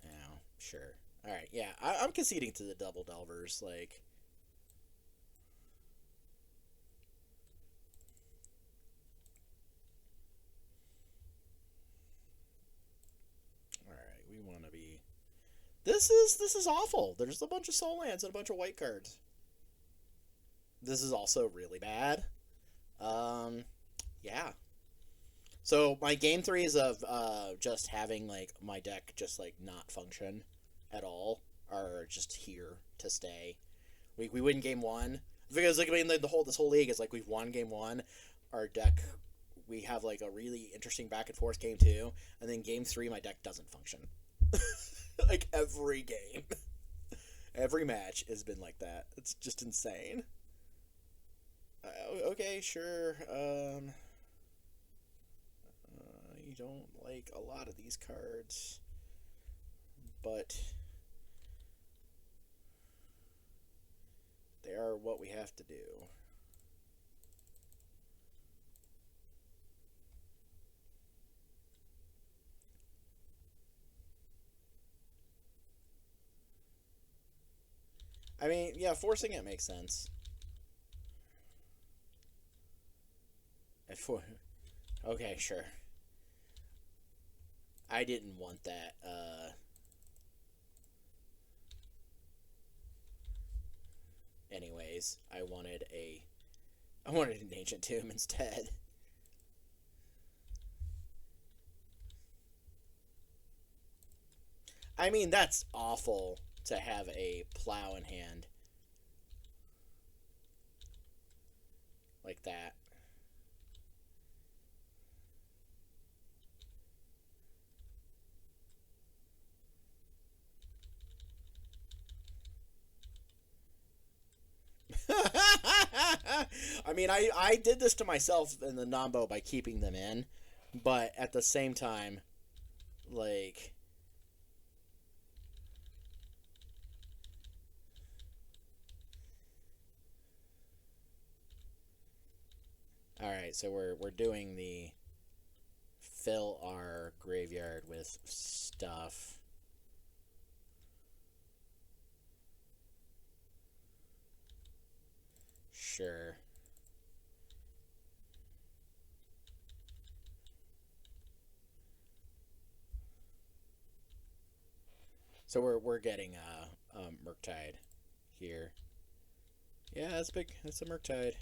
Yeah, sure. Alright, yeah, I'm conceding to the double Delvers, like... Alright, we want to be... This is awful. There's a bunch of soul lands and a bunch of white cards. This is also really bad. Yeah. So my game 3 is of just having, like, my deck just, like, not function at all, or just here to stay. We win game 1 because, like, I mean, this whole league is like we've won game 1. Our deck, we have, like, a really interesting back and forth game 2, and then game 3 my deck doesn't function. Like, every game. Every match has been like that. It's just insane. Okay, sure. You don't like a lot of these cards, but they are what we have to do. I mean, yeah, forcing it makes sense. Okay, sure. I didn't want that. Anyways, I wanted an Ancient Tomb instead. I mean, that's awful to have a plow in hand like that. I mean, I did this to myself in the Nombo by keeping them in, but at the same time, like... Alright, so we're doing the fill our graveyard with stuff. Sure. So we're getting Murktide here. Yeah, that's big. That's a Murktide.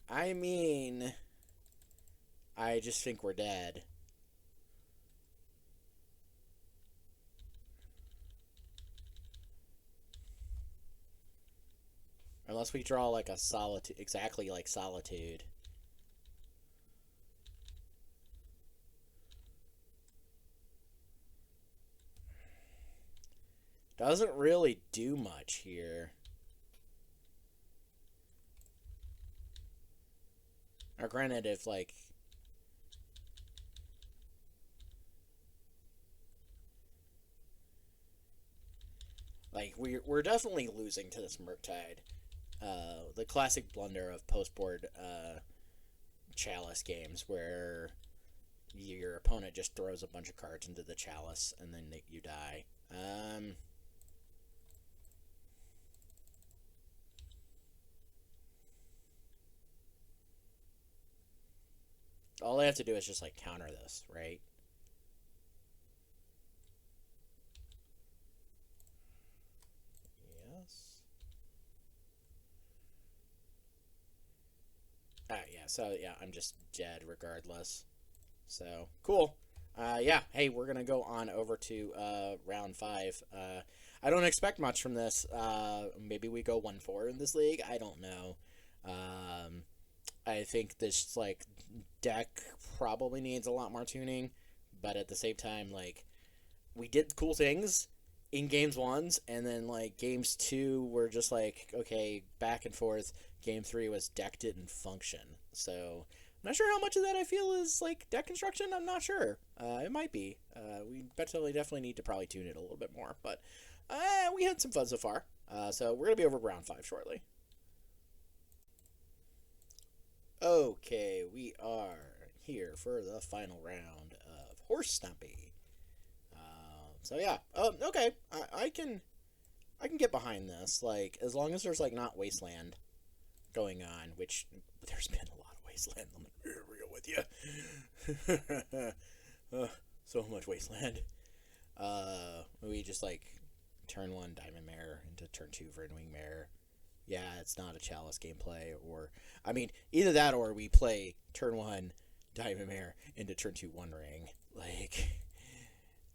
I mean, I just think we're dead. Unless we draw like a Solitude, exactly like Solitude. Doesn't really do much here. Or granted, if like... Like, we're definitely losing to this Murktide. The classic blunder of post-board Chalice games where your opponent just throws a bunch of cards into the Chalice and then you die. All they have to do is just, like, counter this, right? Yes. Yeah, so, yeah, I'm just dead regardless. So, cool. Yeah, hey, we're gonna go on over to, round 5. I don't expect much from this. Maybe we go 1-4 in this league. I don't know. I think this, like, deck probably needs a lot more tuning, but at the same time, like, we did cool things, in games ones, and then like games two were just like okay, back and forth. Game three was deck didn't function, so I'm not sure how much of that I feel is like deck construction. I'm not sure. It might be. We definitely need to probably tune it a little bit more, but we had some fun so far. So we're gonna be over round five shortly. Okay, we are here for the final round of Horse Stompy. So yeah, okay, I can get behind this. Like as long as there's like not wasteland going on, which there's been a lot of wasteland. I'm gonna be real with you. So much wasteland. We just like turn one Diamond Mare into turn two Verdwing Mare. Yeah, it's not a Chalice gameplay, or I mean, either that or we play turn one Diamond Mare into turn two One Ring. Like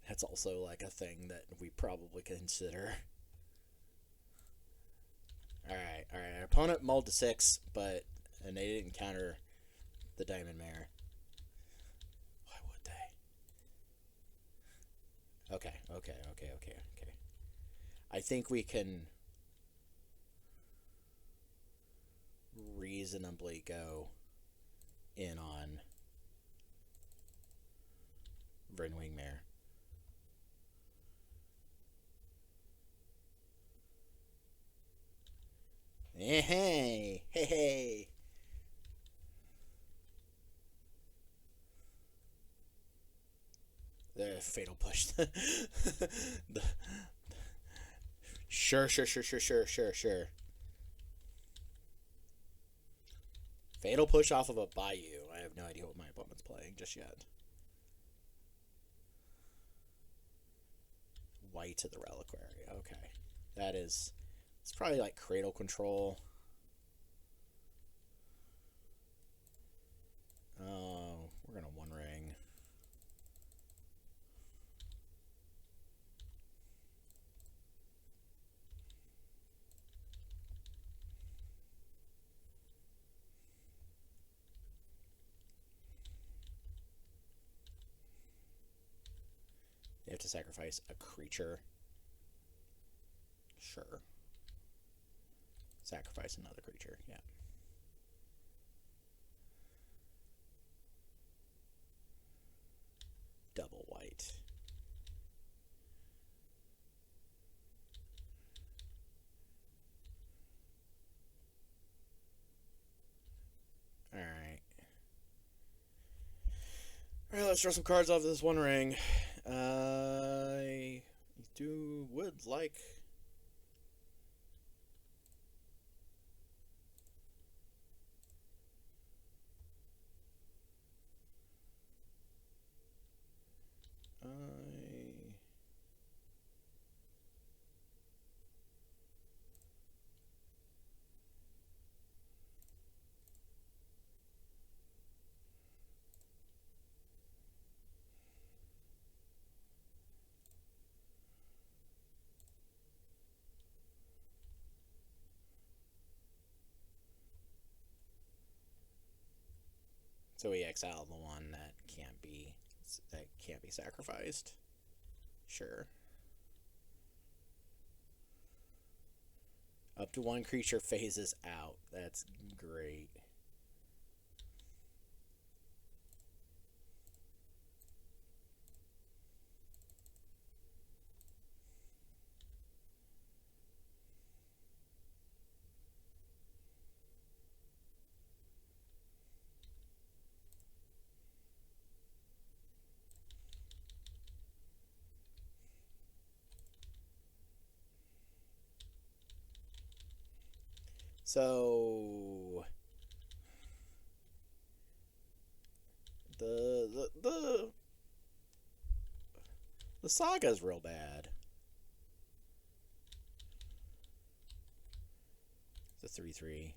that's also like a thing that we probably consider. All right. Our opponent mulled to 6, and they didn't counter the Diamond Mare. Why would they? Okay. I think we can reasonably go in on Verdwing Mare. Hey. The fatal push. Sure. Fatal push off of a Bayou. I have no idea what my opponent's playing just yet. White to the Reliquary. Okay. It's probably like Cradle control. Oh, we're going to One Ring. They have to sacrifice a creature. Sure. Sacrifice another creature, yeah. Double white. Alright. Alright, let's draw some cards off this One Ring. I would like... So we exile the one that can't be sacrificed. Sure. Up to one creature phases out. That's great. So the saga's real bad. It's a 3/3.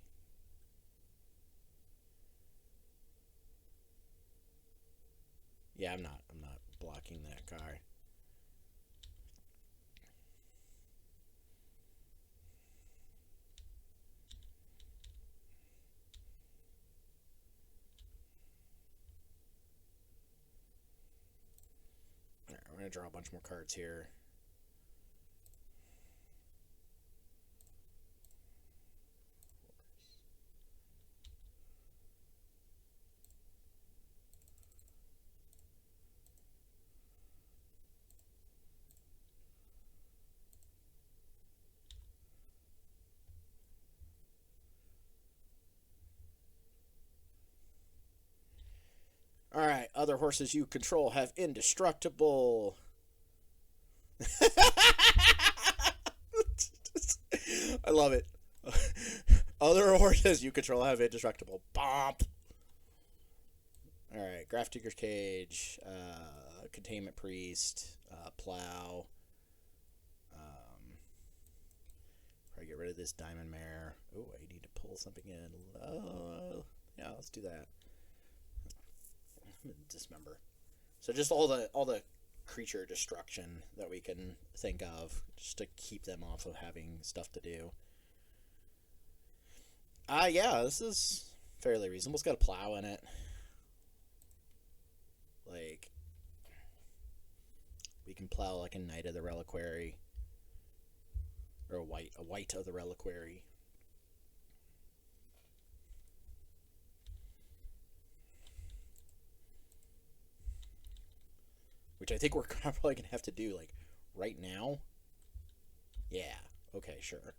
Yeah, I'm not blocking that card. Alright, we're gonna draw a bunch more cards here. Other horses you control have indestructible. I love it. Other horses you control have indestructible. Bomp. Alright, Grafdigger's Cage, Containment Priest, Plow. Probably get rid of this Diamond Mare. Oh, I need to pull something in. Yeah, let's do that. Dismember. So just all the creature destruction that we can think of, just to keep them off of having stuff to do. Yeah, this is fairly reasonable. It's got a plow in it. Like, we can plow like a Knight of the Reliquary, or a white of the Reliquary. Which I think we're probably going to have to do, like, right now. Yeah, okay, sure.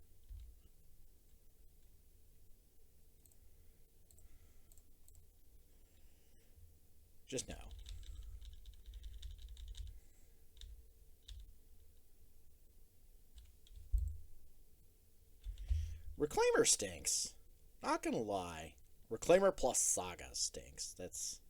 Just now. Reclaimer stinks. Not gonna lie. Reclaimer plus Saga stinks. That's...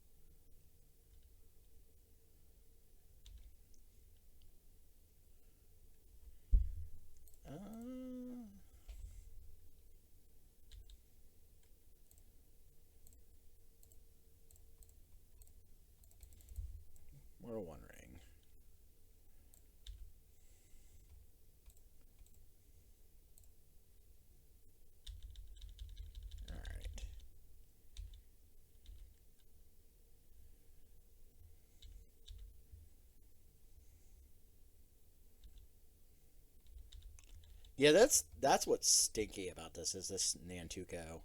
we're wondering. Alright. Yeah, that's what's stinky about this, is this Nantuko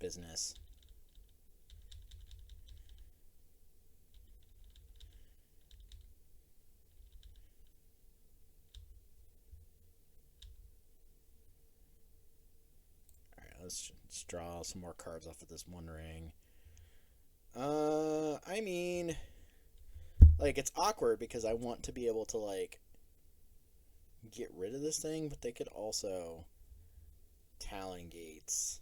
business. Alright, let's draw some more cards off of this One Ring. I mean, like, it's awkward because I want to be able to, like, get rid of this thing, but they could also Talon Gates.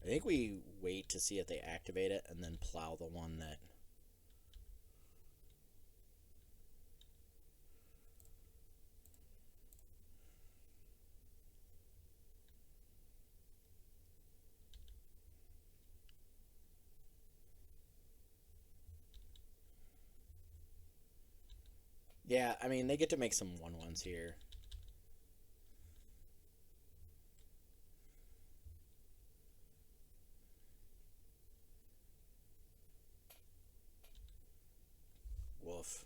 I think we wait to see if they activate it and then plow the one that... Yeah, I mean, they get to make some 1/1s here. Woof.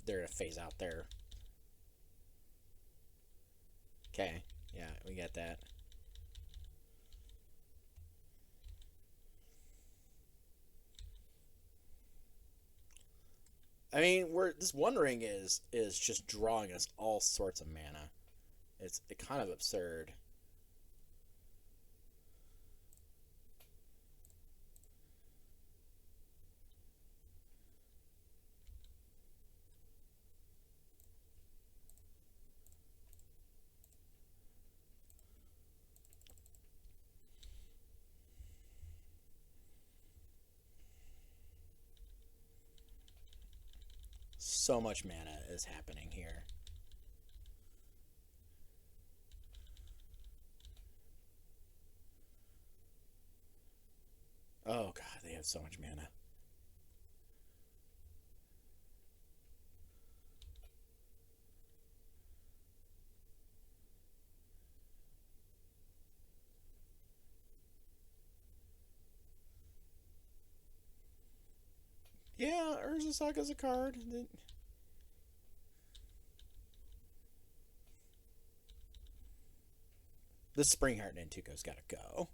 They're gonna phase out there. Okay, yeah, we got that. I mean, this One Ring is just drawing us all sorts of mana. It's kind of absurd. So much mana is happening here. Oh god, they have so much mana. Urza Saga's a card. The Springheart Nintuko's gotta go.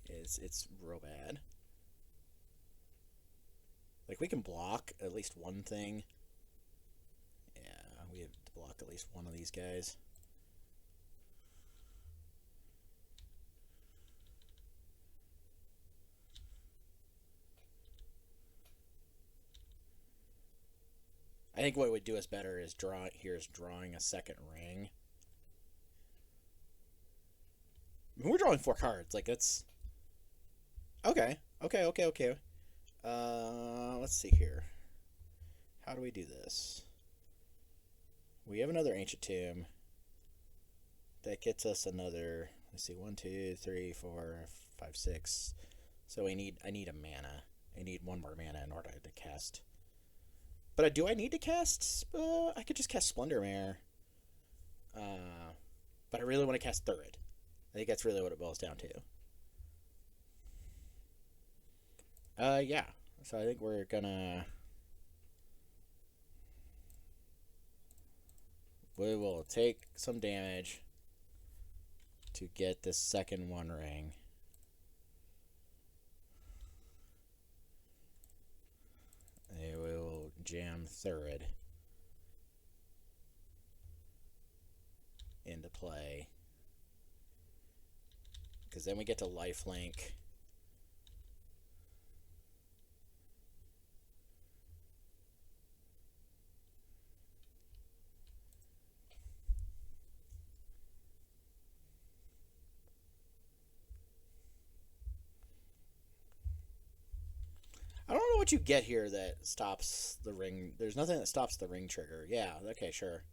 It's real bad. Like, we can block at least one thing. Yeah, we have to block at least one of these guys. I think what would do us better is drawing a second ring. I mean, we're drawing 4 cards. Like, that's... Okay. Let's see here. How do we do this? We have another Ancient Tomb. That gets us another... Let's see, 1, 2, 3, 4, 5, 6. So I need a mana. I need 1 more mana in order to cast... But do I need to cast? I could just cast Splendor Mare. But I really want to cast Thurid. I think that's really what it boils down to. Yeah. So I think we're gonna... We will take some damage to get this second 1 ring. And we will jam Thurid into play. Because then we get to lifelink. I don't know what you get here that stops the ring. There's nothing that stops the ring trigger. Yeah, okay, sure.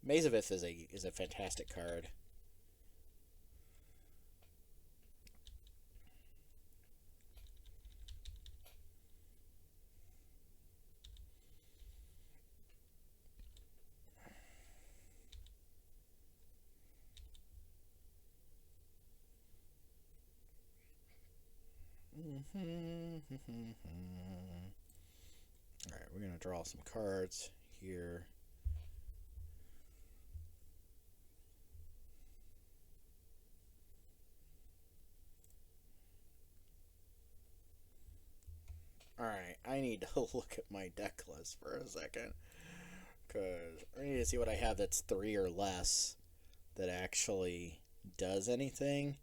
Maze of Ith is a fantastic card. Alright, we're going to draw some cards here. Alright, I need to look at my deck list for a second. Because I need to see what I have that's 3 or less that actually does anything.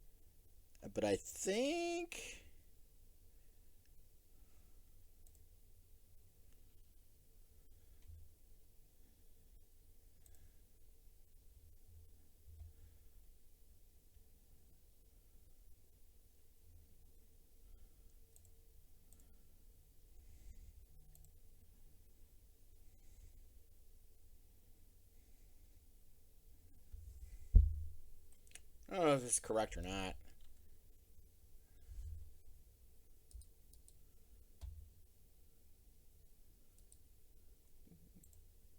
But I think... I don't know if it's correct or not.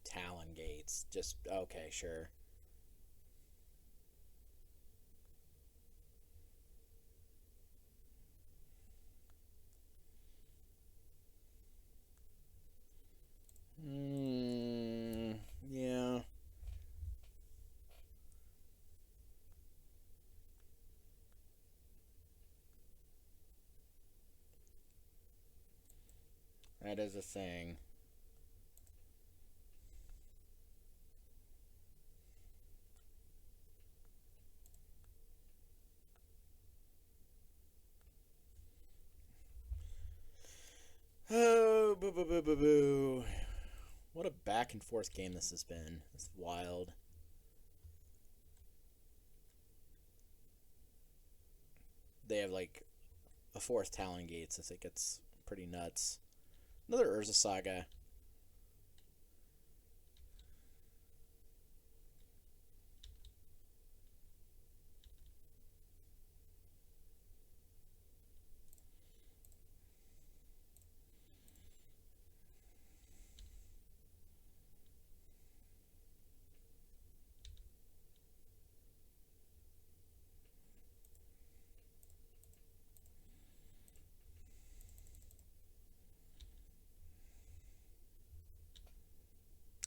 Talon Gates. Just, okay, sure. Yeah. That is a thing. Oh, boo boo boo boo boo. What a back and forth game this has been. It's wild. They have like a 4th Talon Gates. I think it's pretty nuts. Another Urza Saga.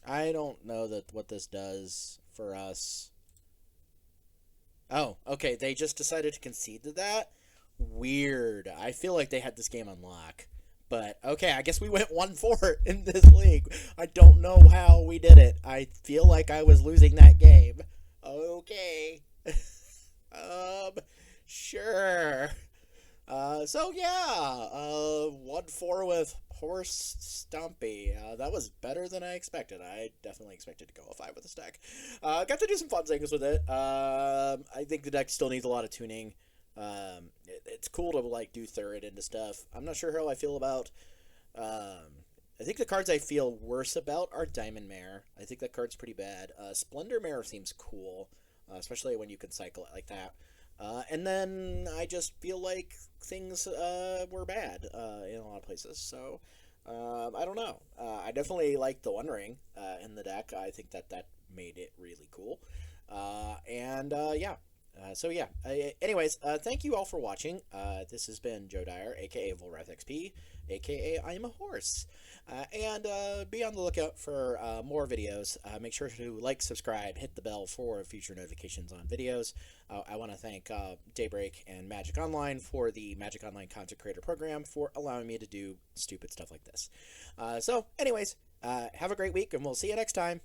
I don't know what this does for us. Oh, okay. They just decided to concede to that. Weird. I feel like they had this game on lock. But okay, I guess we went 1-4 in this league. I don't know how we did it. I feel like I was losing that game. Okay. um, sure. So yeah, 1-4 with Horse Stompy. That was better than I expected. I definitely expected to go a 5 with this deck. Got to do some fun things with it. I think the deck still needs a lot of tuning. It's cool to like do Thurid into stuff. I'm not sure how I feel about. I think the cards I feel worse about are Diamond Mare. I think that card's pretty bad. Splendor Mare seems cool, especially when you can cycle it like that. And then I just feel like things were bad in a lot of places. So I don't know. I definitely like the One Ring in the deck. I think that made it really cool. Yeah. So yeah. Anyways, thank you all for watching. This has been Joe Dyer, aka Volrath XP, aka I am a horse. Be on the lookout for more videos. Make sure to like, subscribe, hit the bell for future notifications on videos. I want to thank Daybreak and Magic Online for the Magic Online Content Creator Program for allowing me to do stupid stuff like this. Anyways, have a great week, and we'll see you next time.